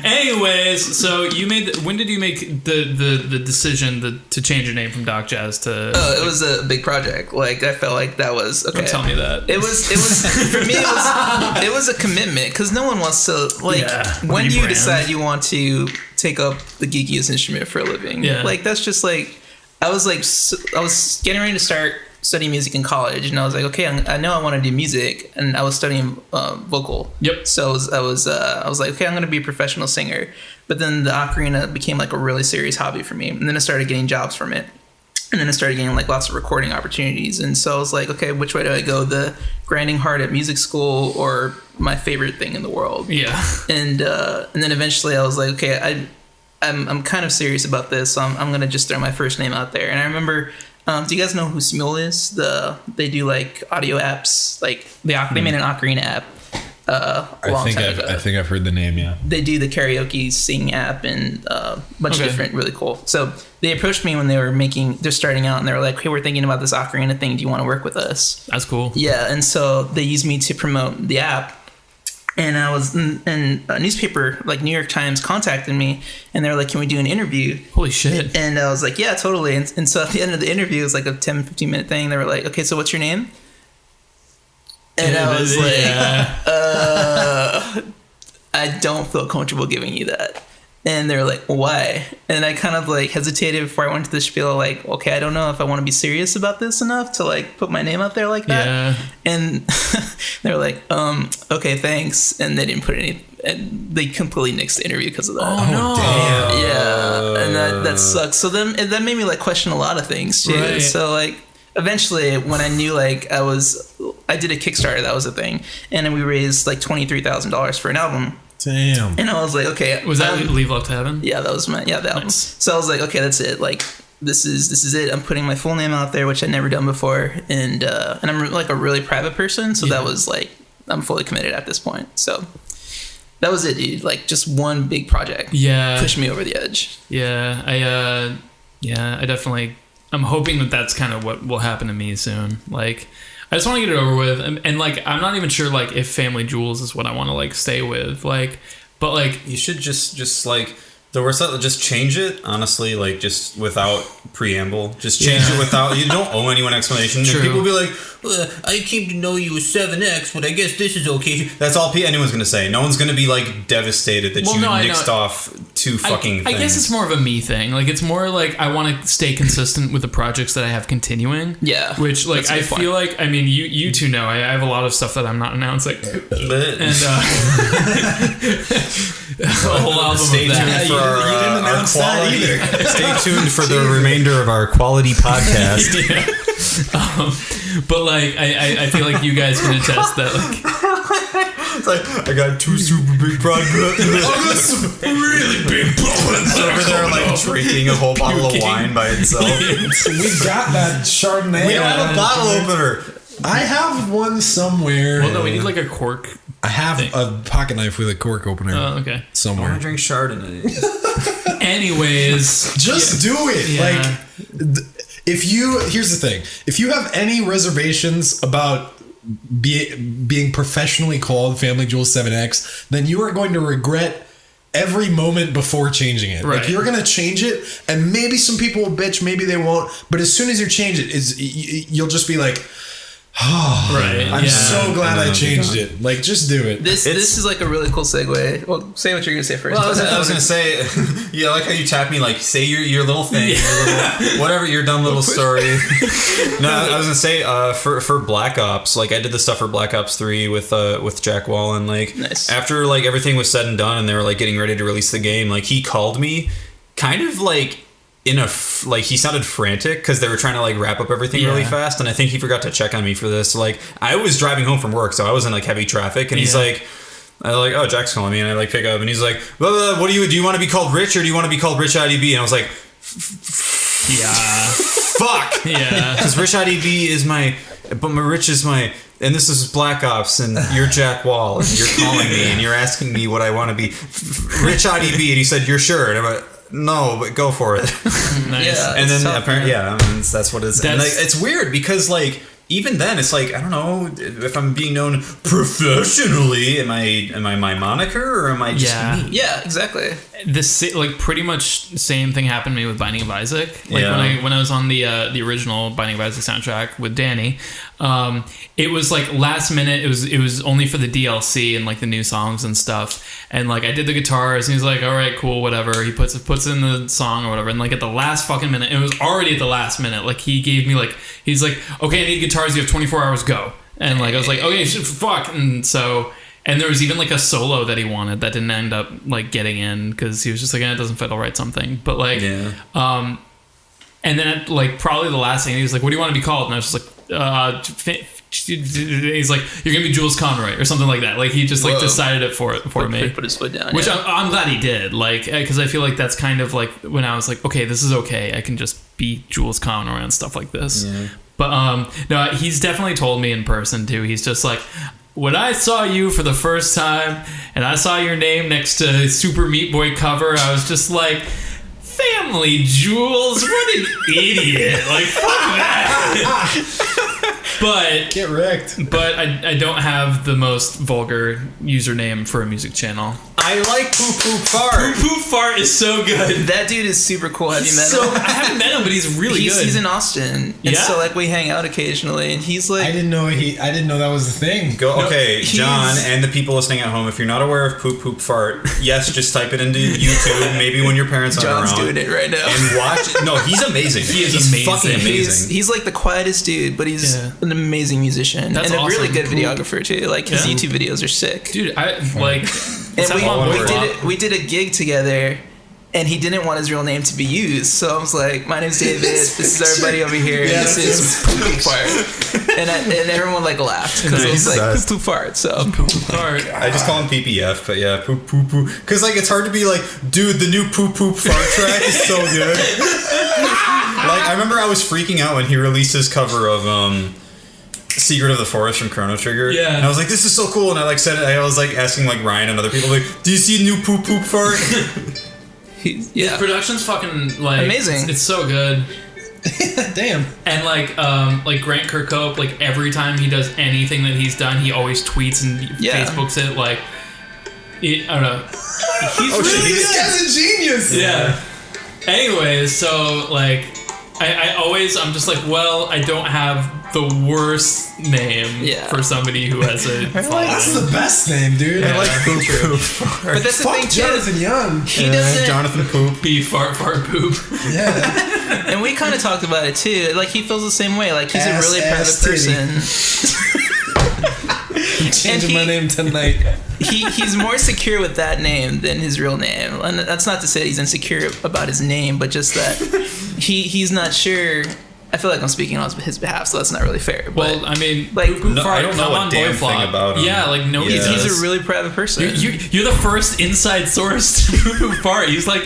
Anyways, so you made. When did you make the decision to change your name from Doc Jazz to? It was a big project. Like I felt like that was okay. Don't tell me that. It was for me. It was a commitment because no one wants to like Yeah, when you rebrand. decide you want to take up the geekiest instrument for a living. Yeah. Like that's just like I was getting ready to start studying music in college, and I was like, okay, I know I want to do music, and I was studying vocal. Yep. So I was like, okay, I'm going to be a professional singer. But then the ocarina became like a really serious hobby for me, and then I started getting jobs from it. And then I started getting like lots of recording opportunities. And so I was like, okay, which way do I go? The grinding hard at music school or my favorite thing in the world? Yeah. And then eventually I was like, okay, I'm kind of serious about this. So I'm going to just throw my first name out there. And I remember, do you guys know who Smule is? They do like audio apps, like they made an ocarina app. A long time ago. I think I've heard the name. Yeah. They do the karaoke sing app and a bunch Okay. of different, really cool. So they approached me when they're starting out, and they were like, hey, we're thinking about this ocarina thing. Do you want to work with us? That's cool. Yeah. And so they used me to promote the app. And I was in a newspaper, like New York Times contacted me, and they were like, can we do an interview? Holy shit. And I was like, yeah, totally. And so at the end of the interview, it was like a 10, 15-minute thing. They were like, okay, so what's your name? And I was like, Yeah. I don't feel comfortable giving you that. And they're like, why? And I kind of like hesitated before I went to the spiel, like, okay, I don't know if I want to be serious about this enough to like put my name out there like that. Yeah. And they're like, okay, thanks. And they didn't put any, and they completely nixed the interview because of that. Oh, no. Damn. Yeah. And that sucks. So then that made me like question a lot of things too. Right. So like, eventually when I knew like I did a Kickstarter, that was a thing. And then we raised like $23,000 for an album. Damn. And I was like, okay. Was that Leave Love to Heaven? Yeah, that was the album. Nice. So I was like, okay, that's it. Like, this is it. I'm putting my full name out there, which I'd never done before, and I'm like a really private person, so that was like, I'm fully committed at this point. So that was it, dude. Like, just one big project. Yeah. Pushed me over the edge. Yeah, I definitely. I'm hoping that that's kind of what will happen to me soon. Like, I just want to get it over with, and like, I'm not even sure like if Family Jewels is what I want to like stay with. Like, but like, You should just like the worst. Just change it. Honestly, like just without preamble. Just change it without. You don't owe anyone explanation. True. And people will be like, well, I came to know you as 7X, but I guess this is okay. That's all anyone's gonna say. No one's gonna be like devastated that you nixed off two fucking I things. guess it's more of a me thing. Like, it's more like I want to stay consistent with the projects that I have continuing. Yeah. Which, like, I feel like, I mean, you two know, I have a lot of stuff that I'm not announcing. And, a whole album Stay of tuned that. for our announce that quality. either. Stay tuned for the remainder of our quality podcast. But, like, I feel like you guys can attest that, like, It's like, I got two super big projects. I got some really big problems. Over there, like drinking a whole bottle of wine by itself. We got that Chardonnay. We don't have a bottle opener. I have one somewhere. well, no, we need, like, a cork. I have a pocket knife with a cork opener Oh, okay. I want somewhere. to drink Chardonnay. Anyways. Just do it. Yeah. Like, here's the thing. If you have any reservations about being professionally called Family Jewels 7X, then you are going to regret every moment before changing it. Right. Like, you're going to change it, and maybe some people will bitch, maybe they won't. But as soon as you change it, you'll just be like, oh, Right. I'm yeah. so glad And then I it'll be changed done. it. Like, just do it. This is like a really cool segue. Well, say what you're gonna say first. Well, I was gonna say, yeah, I like how you tap me, like say your little thing, your little, whatever, your dumb little story. No, I was gonna say, for Black Ops, like I did the stuff for Black Ops 3 with Jack Wallen. Like Nice. after like everything was said and done, and they were like getting ready to release the game, like he called me, kind of like like he sounded frantic because they were trying to like wrap up everything really fast, and I think he forgot to check on me for this. Like I was driving home from work, so I was in like heavy traffic, and he's like, I was like, oh, Jack's calling me, and I like pick up, and he's like, blah, blah, blah, what do you want to be called Rich or do you want to be called Rich IDB? And I was like, Yeah. fuck, Yeah. because Rich IDB is my Rich is my, and this is Black Ops, and you're Jack Wall, and you're calling me, and you're asking me what I want to be, Rich IDB, and he said, you're sure, and I'm like, no, but go for it. Nice. Yeah. And then It's tough, apparently, man. yeah, I mean, that's what it is. And like, That's- it's weird because like even then, it's like I don't know if I'm being known professionally. Am I my moniker or am I just me? Yeah, exactly. This like pretty much same thing happened to me with Binding of Isaac. Like Yeah. when I was on the original Binding of Isaac soundtrack with Danny, it was like last minute. It was only for the DLC and like the new songs and stuff. And like I did the guitars, and he's like, "All right, cool, whatever." He puts in the song or whatever. And like at the last fucking minute, it was already at the last minute. Like he gave me like he's like, "Okay, I need guitars. You have 24 hours. Go." And like I was like, "Okay, fuck." And so. And there was even like a solo that he wanted that didn't end up like getting in because he was just like, it doesn't fit. I'll write something. But like, Yeah. and then at, like probably the last thing he was like, what do you want to be called? And I was just like, he's like, you're gonna be Jules Conroy or something like that. Like he just like Whoa. decided it for me. Put his foot down. Which yeah. I'm glad he did, like, because I feel like that's kind of like when I was like, okay, this is okay. I can just be Jules Conroy and stuff like this. Yeah. But no, he's definitely told me in person too. He's just like, when I saw you for the first time and I saw your name next to Super Meat Boy cover, I was just like, Family Jewels, what an idiot! Like, fuck that. But Get wrecked. But I don't have the most vulgar username for a music channel. I like Poop Poop Fart. Poop Poop Fart is so good. That dude is super cool. Have you met So him? I haven't met him, but he's really good. He's in Austin, and Yeah? so like we hang out occasionally, and he's like, I didn't know that was the thing. Okay, he's- John, and the people listening at home, if you're not aware of Poop Poop Fart, yes, just type it into YouTube, maybe when your parents aren't John's around. doing it right now. And watch. No, he's amazing. He is he's amazing. fucking amazing. He's like the quietest dude, but he's Yeah. an amazing musician That's and a really awesome. good Cool. videographer too. Like his Yeah. YouTube videos are sick. Dude, I like. And let's we did a gig together, and he didn't want his real name to be used. So I was like, "My name's David. This is everybody over here. Yeah, this is Poop Poop Fart." And everyone like laughed because it was like Poop Poop Fart. So Poop Poop Fart. I just call him PPF, but yeah, Poop Poop Poop. Because like it's hard to be like, dude, the new Poop Poop Fart track is so good. Like I remember I was freaking out when he released his cover of Secret of the Forest from Chrono Trigger. Yeah. And I was like, this is so cool. And I like said it, I was like asking like Ryan and other people like, do you see a new Poop Poop Fart? yeah, His production's fucking like Amazing. It's so good. Damn. And like Grant Kirkhope, like every time he does anything that he's done, he always tweets and Yeah. Facebooks it. Like, I don't know. He's Oh, shit, really he good. This guy's a genius. Yeah. Anyways, so like, I'm just like, well, I don't have the worst name Yeah. for somebody who has a That's following. the best name, dude. Yeah. I like Poop Poop Fart. but that's the Fuck thing too. Jonathan Young. He doesn't. Jonathan Poop. Beef, fart, poop. Yeah. And we kind of talked about it too. Like he feels the same way. Like he's Ass, a really ass, private titty. person. Changing he- my name tonight. He's more secure with that name than his real name. And that's not to say he's insecure about his name, but just that he's not sure. I feel like I'm speaking on his behalf, so that's not really fair. Well, But I mean, like, poop, poop, No, fart, I don't know come a on, damn BoyFlop. thing about him. Yeah, like nobody Yeah. does. he's a really private person. You're the first inside source to Poop Poop Fart. He's like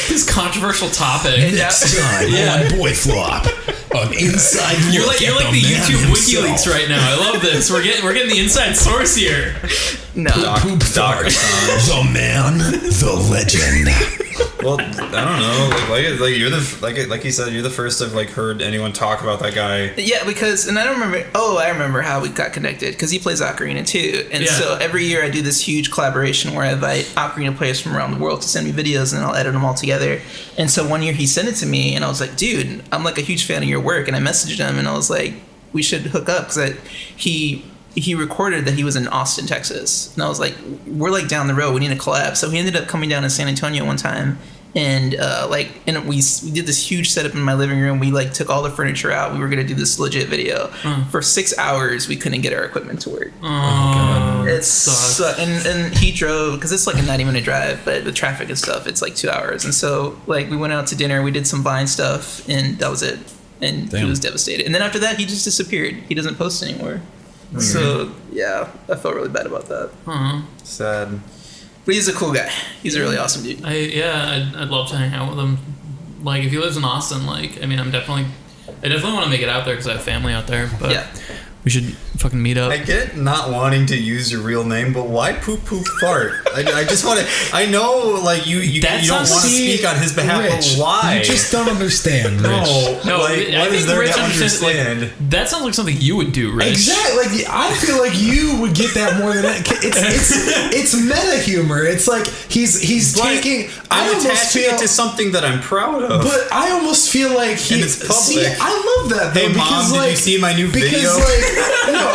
this controversial topic. Next time Yeah. on BoyFlop, an inside You're look like at the man YouTube himself. WikiLeaks right now. I love this. We're getting the inside source here. no. Poop Fart, the man, the legend. Well, I don't know. Like you're the like you said, you're the first I've like heard anyone talk about that guy. Yeah, because and I don't remember. Oh, I remember how we got connected because he plays ocarina too, and Yeah. so every year I do this huge collaboration where I invite ocarina players from around the world to send me videos, and I'll edit them all together. And so one year he sent it to me, and I was like, "Dude, I'm like a huge fan of your work," and I messaged him, and I was like, "We should hook up," because he recorded that he was in Austin, Texas, and I was like, "We're like down the road. We need to collab." So he ended up coming down to San Antonio one time. And we did this huge setup in my living room. We like took all the furniture out. We were gonna do this legit video. For 6 hours. We couldn't get our equipment to work. Oh, It's sucks. and he drove because it's like a 90-minute drive, but with traffic and stuff, it's like 2 hours. And so like we went out to dinner. We did some Vine stuff, and that was it. And he Damn. was devastated. And then after that, he just disappeared. He doesn't post anymore. So yeah, I felt really bad about that. Sad. But he's a cool guy. He's a really awesome dude. I'd love to hang out with him. Like if he lives in Austin, like I mean, I definitely want to make it out there because I have family out there. But Yeah. we should fucking meet up. I get not wanting to use your real name, but why Poop Poop Fart? I just want to. I know, like you That don't want to sounds- speak on his behalf, Rich, but why? You just don't understand, Rich. no, like I what think is there Rich to understands, like, understand? that sounds like something you would do, Rich. Exactly. Like I feel like you would get that more than that. It's meta humor. It's like he's But taking. I I'm almost attaching feel. it to something that I'm proud of. But I almost feel like he. And it's public. See, I love that though. Hey, Mom, because, did like, you see my new because, video? Like, no,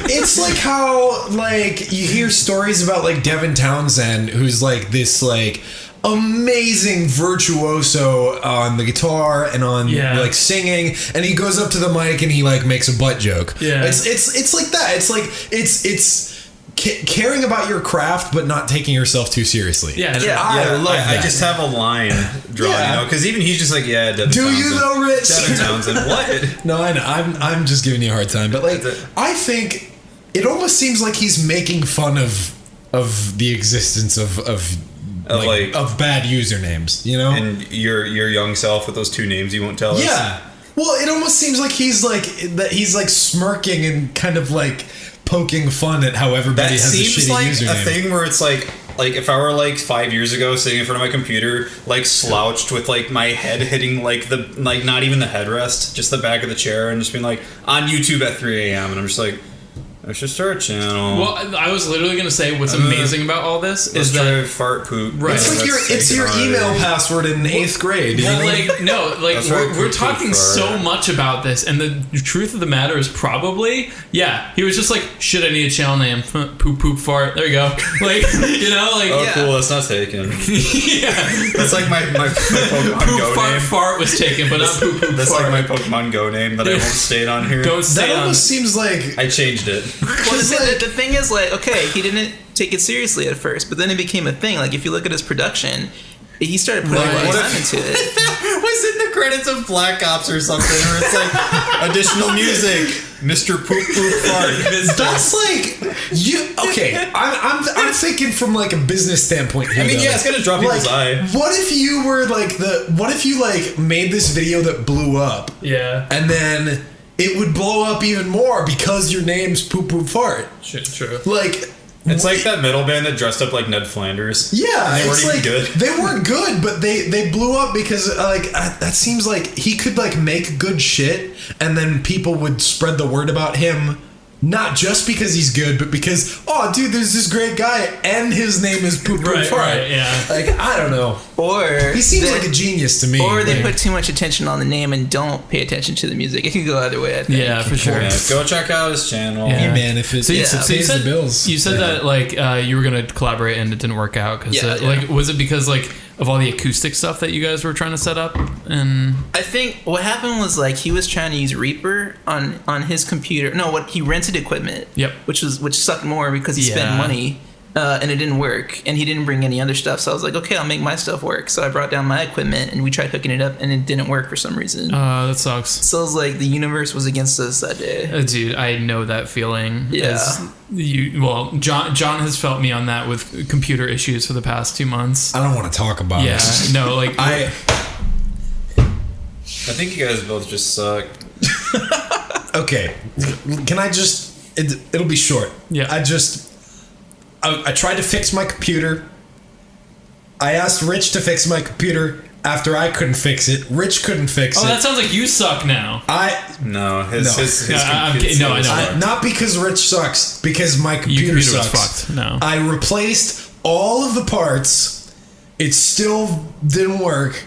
it's like how like you hear stories about like Devin Townsend, who's like this like amazing virtuoso on the guitar and on Yeah. like singing, and he goes up to the mic and he like makes a butt joke. Yeah. It's like that. It's like it's caring about your craft but not taking yourself too seriously. Yeah, Yeah. I love I that. just have a line drawn, Yeah. you know, because even he's just like, yeah, Devin Do Townsend. you though, Rich? Devin Townsend, what? No, I know. I'm just giving you a hard time, but like That's it. I think it almost seems like he's making fun of the existence of bad usernames, you know? And your young self with those two names you won't tell us. Yeah. Well, it almost seems like he's like smirking and kind of like poking fun at how everybody That has a seems shitty like username. a thing where it's like like if I were like 5 years ago sitting in front of my computer, like slouched with like my head hitting like the like not even the headrest, just the back of the chair, and just being like on YouTube at 3 a.m. and I'm just like, I should start a channel. Well, I was literally going to say what's amazing about all this is that fart poop. Right. It's like your email password in 8th grade. Well, like no, like right, we're poop talking fart. so much about this, and the truth of the matter is probably he was just like, shit, I need a channel name, poop poop fart. There you go. Like like Oh, cool. That's not taken. That's like my Pokemon poop Go fart name. fart was taken, but not poop poop That's fart. like my Pokemon Go name that I won't state on here. Don't stay That on. almost seems like I changed it. Well, the thing is, like, okay, he didn't take it seriously at first, but then it became a thing. Like, if you look at his production, he started putting a lot of time into it. Was in the credits of Black Ops or something, or it's like additional music, Mr. Poop Poop Fart. that's like you. Okay, I'm thinking from like a business standpoint here. I mean, though. yeah, it's gonna draw people's eye. What if you were like what if you like made this video that blew up, Yeah. and then it would blow up even more because your name's Poop Poop Fart? True. Like. It's like that metal band that dressed up like Ned Flanders. Yeah, They weren't it's even like good. they weren't good, but they blew up because that seems like he could like make good shit, and then people would spread the word about him, not just because he's good, but because dude, there's this great guy and his name is Poop Poop Fart. Right, yeah. Like I don't know. Or He seems like a genius to me. Or they Like, put too much attention on the name and don't pay attention to the music. It could go either way, I think. Yeah, for sure. Yeah, go check out his channel. Yeah. hey man, if it So you, pays so you said, the bills, you said that like you were gonna collaborate and it didn't work out because Yeah, yeah. like was it because like of all the acoustic stuff that you guys were trying to set up and I think what happened was like he was trying to use Reaper on his computer. No, what he rented equipment. Yep. Which sucked more because he spent Yeah. money. And it didn't work, and he didn't bring any other stuff. So I was like, okay, I'll make my stuff work. So I brought down my equipment, and we tried hooking it up, and it didn't work for some reason. that sucks. So it was like the universe was against us that day. Dude, I know that feeling. Yeah. John has felt me on that with computer issues for the past 2 months. I don't want to talk about Yeah, it. no, like I think you guys both just suck. Okay, can I just? It'll be short. Yeah. I tried to fix my computer. I asked Rich to fix my computer after I couldn't fix it. Rich couldn't fix it. that sounds like you suck now. No, his No. his I'm computer kidding. No, I know. sucks. Not because Rich sucks, because my computer computer was sucks. fucked. No. I replaced all of the parts. It still didn't work.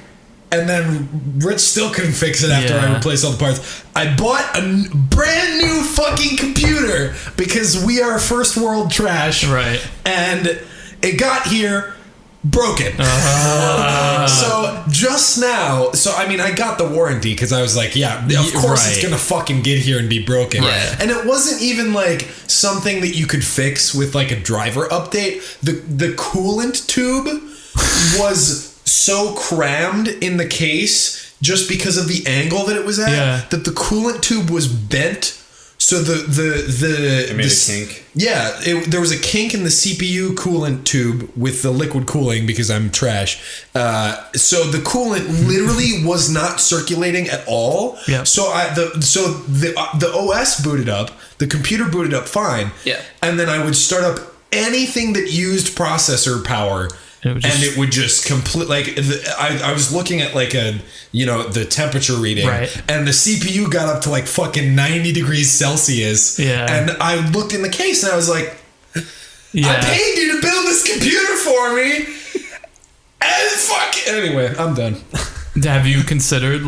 And then Rich still couldn't fix it after Yeah. I replaced all the parts. I bought a brand new fucking computer because we are first world trash. Right. And it got here broken. So just now, I got the warranty because I was like, yeah, of course it's right. gonna fucking get here and be broken. Right. And it wasn't even like something that you could fix with like a driver update. The coolant tube was so crammed in the case just because of the angle that it was at that the coolant tube was bent. So It made a kink. Yeah, there was a kink in the CPU coolant tube with the liquid cooling because I'm trash. So the coolant literally was not circulating at all. Yeah. So the OS booted up, the computer booted up fine. Yeah. And then I would start up anything that used processor power. And It would just complete I was looking at like the temperature reading, Right. and the CPU got up to like fucking 90 degrees Celsius. Yeah. And I looked in the case and I was like, Yeah. I paid you to build this computer for me. And anyway, I'm done. Have you considered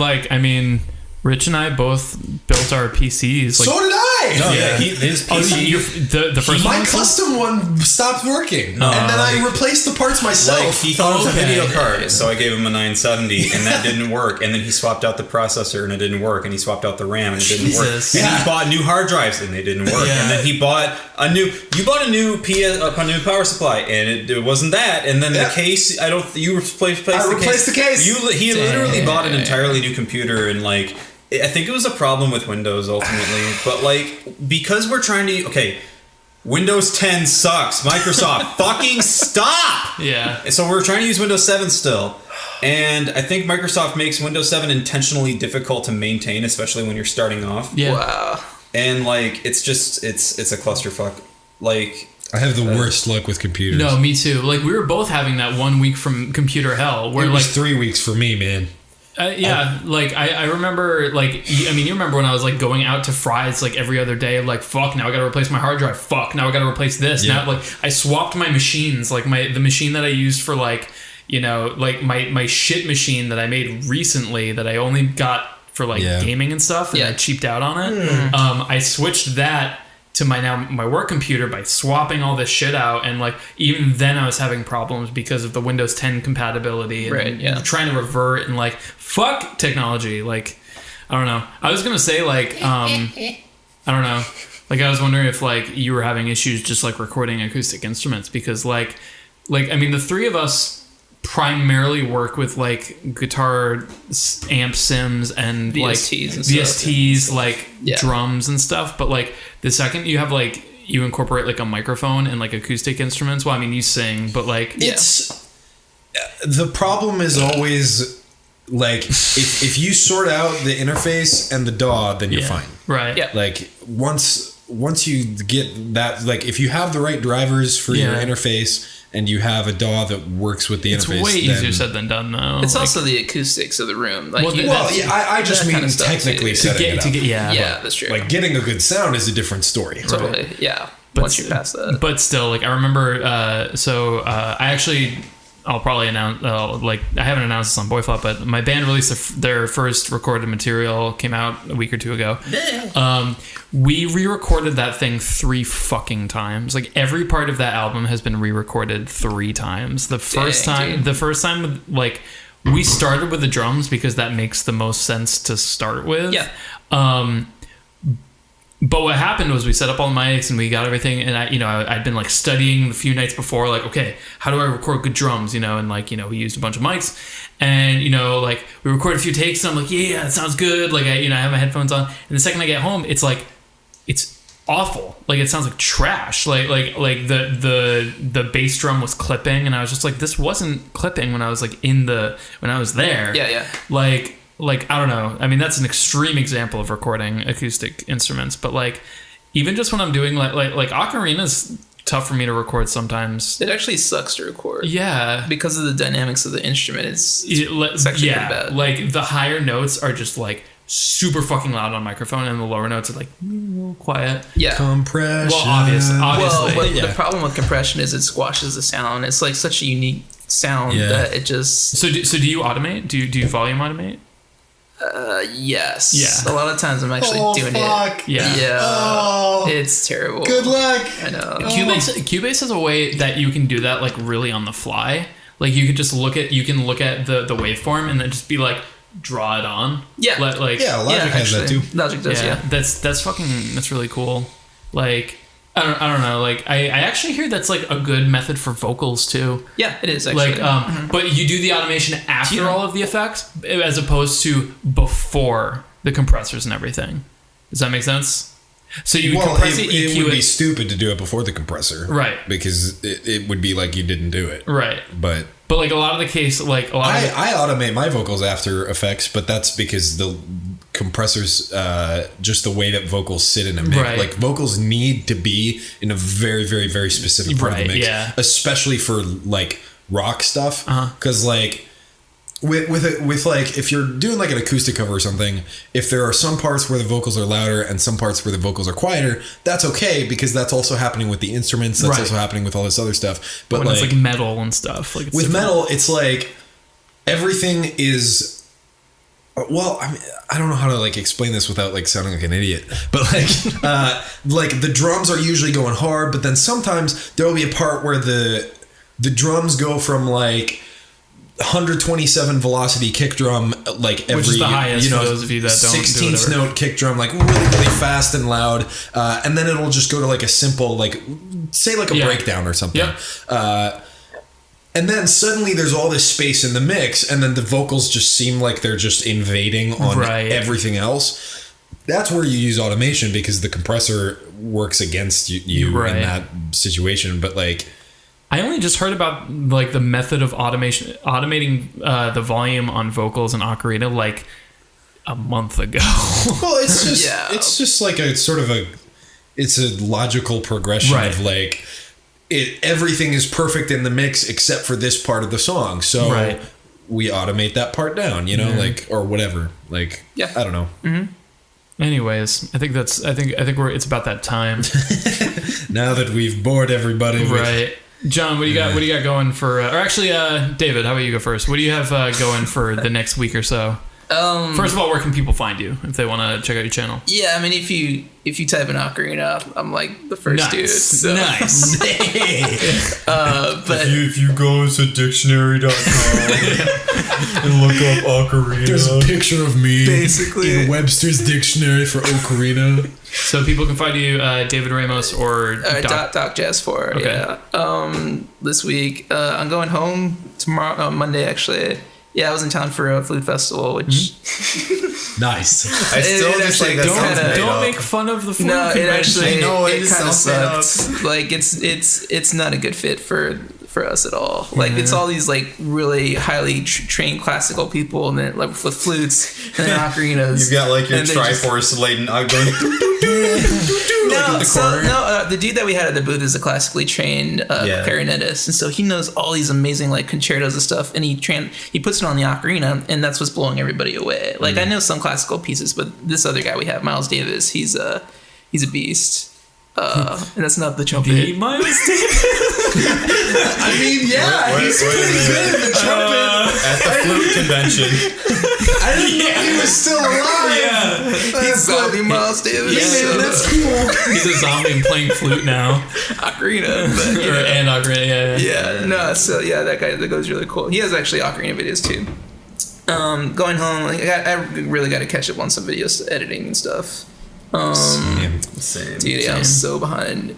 Rich and I both built our PCs. So did I. No, yeah, his PC. The first My one. custom one stopped working, and then I replaced the parts myself. Like, he thought it was a Okay. video card, so I gave him a 970, and that didn't work. And then he swapped out the processor, and it didn't work. And he swapped out the RAM, and it didn't work. Jesus. And Yeah. he bought new hard drives, and they didn't work. Yeah. And then he bought a new. You bought a new new power supply, and it wasn't that. And then Yeah. the case. You replaced I replaced the case. He literally bought an entirely new computer, and like. I think it was a problem with Windows ultimately, but like because we're trying to Windows 10 sucks. Microsoft fucking stop. Yeah. So we're trying to use Windows 7 still. And I think Microsoft makes Windows 7 intentionally difficult to maintain, especially when you're starting off. Yeah. Wow. And like it's a clusterfuck. Like I have the worst luck with computers. No, me too. Like we were both having that 1 week from computer hell where it was like 3 weeks for me, man. Like I remember, like, I mean, you remember when I was like going out to Fry's like every other day, like, fuck, now I gotta replace my hard drive. Fuck, now I gotta replace this. Yeah. Now, like, I swapped my machines, like the machine that I used for like, you know, like my shit machine that I made recently that I only got for like gaming and stuff, and I cheaped out on it. I switched that to my work computer by swapping all this shit out, and like even then I was having problems because of the Windows 10 compatibility and trying to revert, and like fuck technology. Like I don't know, I was gonna say like I don't know, like I was wondering if like you were having issues just like recording acoustic instruments, because like I mean the three of us primarily work with like guitar amp sims and VSTs like and VSTs stuff. like drums and stuff, but like the second you have like you incorporate like a microphone and like acoustic instruments, well I mean you sing, but like It's the problem is always like if you sort out the interface and the DAW, then you're fine. Right. Yeah. Like once you get that, like if you have the right drivers for your interface and you have a DAW that works with the interface, it's way easier said than done though. It's like, also the acoustics of the room. Like, I just mean technically setting it up. Yeah, that's true. Like getting a good sound is a different story. Totally. Right? Yeah. But Once you pass that. But still, like I remember, I actually, I'll probably announce, like I haven't announced this on BoyFlop, but my band released their first recorded material, came out a week or two ago. We re-recorded that thing 3 fucking times. Like every part of that album has been re-recorded 3 times. The first time, like we started with the drums because that makes the most sense to start with. Yeah. But what happened was we set up all the mics and we got everything, and I'd been like studying the few nights before, like, okay, how do I record good drums, and like, we used a bunch of mics, and like we recorded a few takes, and I'm like, yeah, that sounds good, like I have my headphones on, and the second I get home, it's like, it's awful, like it sounds like trash, like the bass drum was clipping, and I was just like, this wasn't clipping when I was like when I was there. Like I don't know. I mean, that's an extreme example of recording acoustic instruments, but like even just when I'm doing like ocarina's tough for me to record sometimes. It actually sucks to record. Yeah, because of the dynamics of the instrument. It's actually pretty bad. Like the higher notes are just like super fucking loud on microphone, and the lower notes are like quiet. Yeah, compression. Well, obviously. Well, but the problem with compression is it squashes the sound. It's like such a unique sound that it just. So do you automate? Do you volume automate? Yes. Yeah. A lot of times I'm actually doing it. Yeah. Yeah. Oh, it's terrible. good luck. I know. Cubase has a way that you can do that like really on the fly. Like you could just look at the waveform and then just be like draw it on. Yeah. Logic has that too. Logic does. Yeah. That's really cool. Like I don't know. Like I actually hear that's like a good method for vocals too. Yeah, it is actually. Like but you do the automation after all of the effects as opposed to before the compressors and everything. Does that make sense? So you compress it, EQ it would be stupid to do it before the compressor, right? Because it would be like you didn't do it, right? But like a lot of the case, like I automate my vocals after effects, but that's because the compressors, just the way that vocals sit in a mix. Right. Like vocals need to be in a very, very, very specific part of the mix, especially for like rock stuff, because like. With like if you're doing like an acoustic cover or something, if there are some parts where the vocals are louder and some parts where the vocals are quieter, that's okay because that's also happening with the instruments. That's also happening with all this other stuff. But when it's like metal and stuff, like with metal, it's like everything is. Well, I mean, I don't know how to like explain this without like sounding like an idiot, but like the drums are usually going hard, but then sometimes there will be a part where the drums go from like 127 velocity kick drum, like every, which is the highest for those of you that don't 16th note kick drum, like really, really fast and loud, and then it'll just go to like a simple, like say like a breakdown or something. And then suddenly there's all this space in the mix, and then the vocals just seem like they're just invading on everything else. That's where you use automation because the compressor works against you in that situation. But like, I only just heard about like the method of automating the volume on vocals and ocarina like a month ago. Well, it's just it's just like a sort of it's a logical progression of like everything is perfect in the mix except for this part of the song. So Right. we automate that part down, you know, like, or whatever. Like, Yeah. I don't know. Anyways, I think it's about that time. Now that we've bored everybody with Right. John, what do you got? What do you got going for? Or actually, David, how about you go first? What do you have going for the next week or so? First of all, where can people find you if they want to check out your channel? Yeah, I mean, if you type in ocarina, I'm like the first dude. So. Nice. But If you go to dictionary.com and look up ocarina, there's a picture of me Basically. in Webster's dictionary for ocarina. So people can find you, David Ramos or Doc Jazz 4. Okay. Yeah. This week, I'm going home tomorrow, Monday actually. Yeah, I was in town for a flute festival, which Nice. I still It just actually think that sounds kinda- made Don't up. make fun of the flute no, it convention. actually I know, it it just kind of sounds sucked. Like it's not a good fit for us at all. Like it's all these like really highly trained classical people, and then like with flutes and then ocarinas. You've got like your and they're just- Triforce laden going No, the corner. the dude that we had at the booth is a classically trained Yeah. clarinetist, and so he knows all these amazing like concertos and stuff, and he puts it on the ocarina, and that's what's blowing everybody away. Like I know some classical pieces, but this other guy we have, Miles Davis, he's a beast. And that's not the trumpet. Be my mistake. I mean, yeah, Wait, he's wait a pretty minute. good in the trumpet. at the flute convention. I didn't know he was still alive. He's zombie Miles Davis. Yeah, so that's cool. He's a zombie and playing flute now. ocarina, but you know. And ocarina, yeah. Yeah, no, so yeah, that goes really cool. He has actually ocarina videos too. Going home, like, I really got to catch up on some videos, editing and stuff. Same. Dude, yeah, I'm so behind.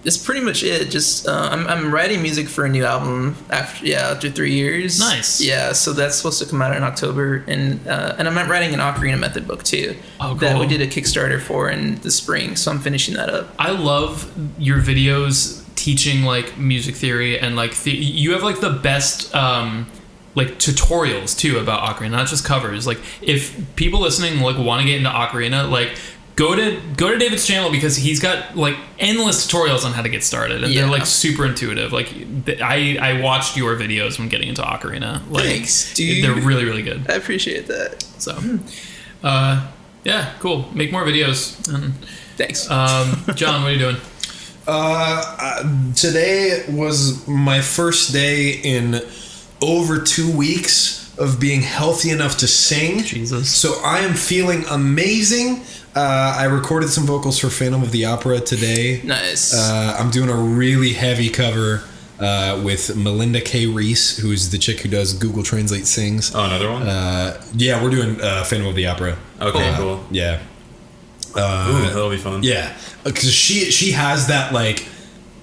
That's pretty much it. Just I'm writing music for a new album after 3 years. Nice. Yeah, so that's supposed to come out in October, and I'm writing an ocarina method book too. Oh, That we cool. did a Kickstarter for in the spring, so I'm finishing that up. I love your videos teaching like music theory and like you have like the best like tutorials too about ocarina, not just covers. Like if people listening like want to get into ocarina, like go to David's channel because he's got like endless tutorials on how to get started, and Yeah. they're like super intuitive. Like I watched your videos when getting into ocarina. Like Thanks, dude. they're really, really good. I appreciate that. So yeah, cool. Make more videos. And, Thanks. John, what are you doing? Today was my first day in over 2 weeks of being healthy enough to sing. Jesus. So I am feeling amazing. I recorded some vocals for Phantom of the Opera today. Nice. I'm doing a really heavy cover with Melinda K. Reese, who's the chick who does Google Translate Sings. Oh, another one? Yeah, we're doing Phantom of the Opera. Okay, cool. Yeah. Ooh, that'll be fun. Yeah, because she has that like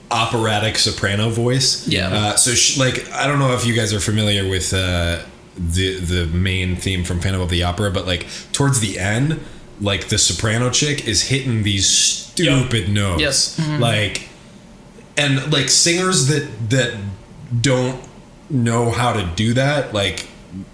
operatic soprano voice. Yeah. So she, like, I don't know if you guys are familiar with the main theme from Phantom of the Opera, but like towards the end, like the soprano chick is hitting these stupid notes. Yes. Like, and like singers that don't know how to do that, like,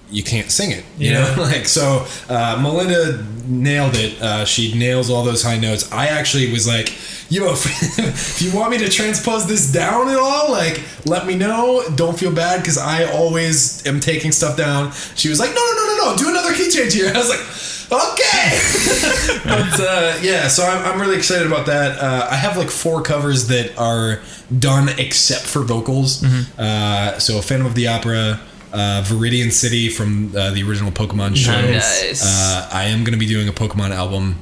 you can't sing it, you know? Like, so Melinda nailed it. She nails all those high notes. I actually was like, yo, if you want me to transpose this down at all, like, let me know. Don't feel bad, because I always am taking stuff down. She was like, no, do another key change here. I was like, okay. But yeah, so I'm really excited about that. I have like 4 covers that are done except for vocals. So Phantom of the Opera, Viridian City from the original Pokemon show. Nice. I am going to be doing a Pokemon album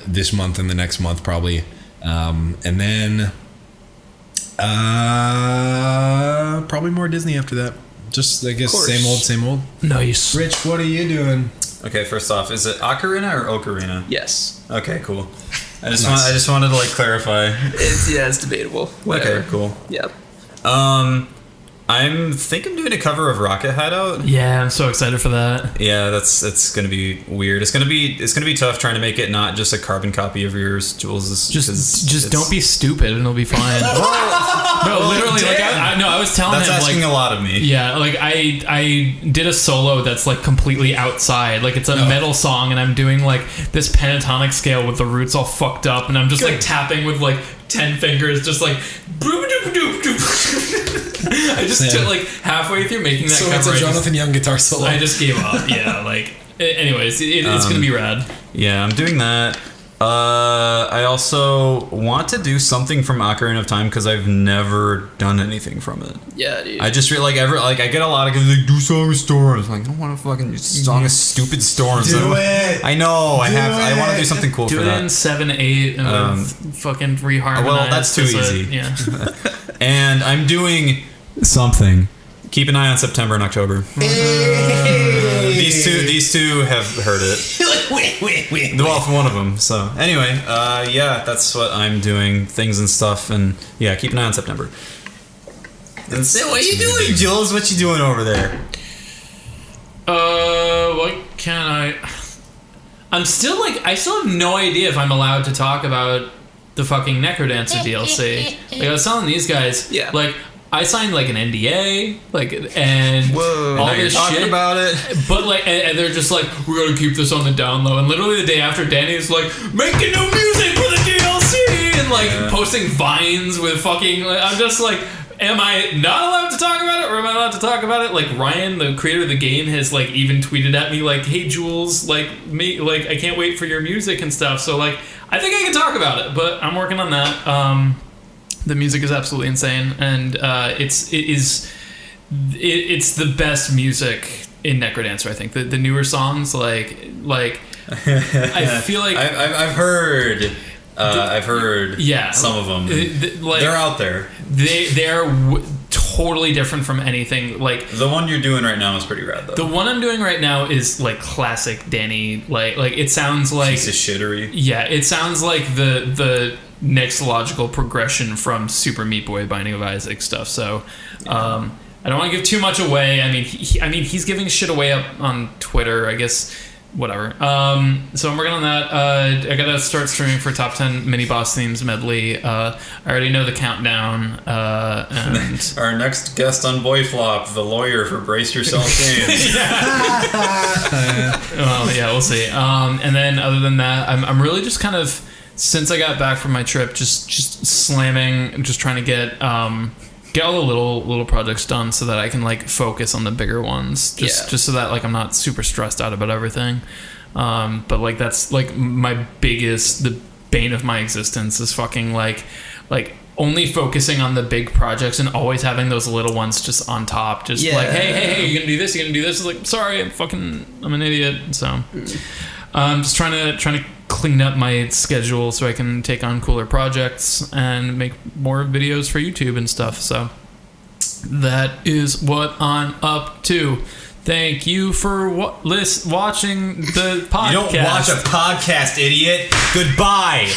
this month and the next month probably. And then probably more Disney after that. Just, I guess, same old. Nice. Rich, what are you doing? Okay, first off, is it ocarina or ocarina? Yes. Okay, cool. I just wanted to like clarify. It's debatable. Whatever. Okay, cool. Yep. I'm doing a cover of Rocket Hideout. Yeah, I'm so excited for that. Yeah, it's gonna be weird. It's gonna be tough trying to make it not just a carbon copy of yours, Jules. Just don't be stupid and it'll be fine. No, literally, like I was telling That's him asking like, a lot of me. yeah, like I did a solo that's like completely outside. Like it's a metal song, and I'm doing like this pentatonic scale with the roots all fucked up, and I'm just like tapping with like 10 fingers, just like boop doop doop doop. I just took like halfway through making that. So it's a Jonathan Young guitar solo. I just gave up. Yeah, like. Anyways, it's gonna be rad. Yeah, I'm doing that. I also want to do something from Ocarina of Time because I've never done anything from it. Yeah, dude. I just feel like I get a lot of guys like do Song of Storms. I'm like, I don't want to fucking Song of Stupid Storms. Do it. I know. I want to do something cool do for it that. in 7/8 and fucking reharmonize. Well, that's too easy. Yeah. And I'm doing something. Keep an eye on September and October. These two have heard it. wait. Well, from one of them. So anyway, yeah, that's what I'm doing. Things and stuff, and yeah, keep an eye on September. And so, what are you doing, Jules? What you doing over there? What can I? I still have no idea if I'm allowed to talk about the fucking Necrodancer DLC. Like I was telling these guys, Yeah. like I signed like an NDA, like and Whoa. all Now you're this talking shit. about it. But like, and they're just like, we gotta keep this on the down low. And literally the day after, Danny's like, making new music for the DLC, and like posting vines with fucking. I'm just like, am I not allowed to talk about it, or am I allowed to talk about it? Like Ryan, the creator of the game, has like even tweeted at me like, hey Jules, like I can't wait for your music and stuff. So like, I think I can talk about it, but I'm working on that. The music is absolutely insane, and it's the best music in Necrodancer. I think the newer songs, like I feel like I've heard. I've heard. Yeah, some of them. They're out there. They're totally different from anything. Like The one you're doing right now is pretty rad, though. the one I'm doing right now is like classic Danny. Like it sounds like Piece of shittery. Yeah, it sounds like the next logical progression from Super Meat Boy Binding of Isaac stuff. So I don't want to give too much away. I mean, he's giving shit away up on Twitter, I guess. Whatever. So I'm working on that. I gotta start streaming for Top 10 Mini Boss Themes medley. I already know the countdown. And Our next guest on BoyFlop, the lawyer for Brace Yourself Games. well, yeah, we'll see. And then other than that, I'm really just kind of, since I got back from my trip, just slamming, just trying to get all the little projects done so that I can like focus on the bigger ones. Just so that like I'm not super stressed out about everything. But like that's like the bane of my existence is fucking like only focusing on the big projects and always having those little ones just on top. Just like, hey, you're gonna do this, It's like, sorry, I'm an idiot. So I'm just trying to clean up my schedule so I can take on cooler projects and make more videos for YouTube and stuff. So that is what I'm up to. Thank you for watching the podcast. You don't watch a podcast, idiot. Goodbye.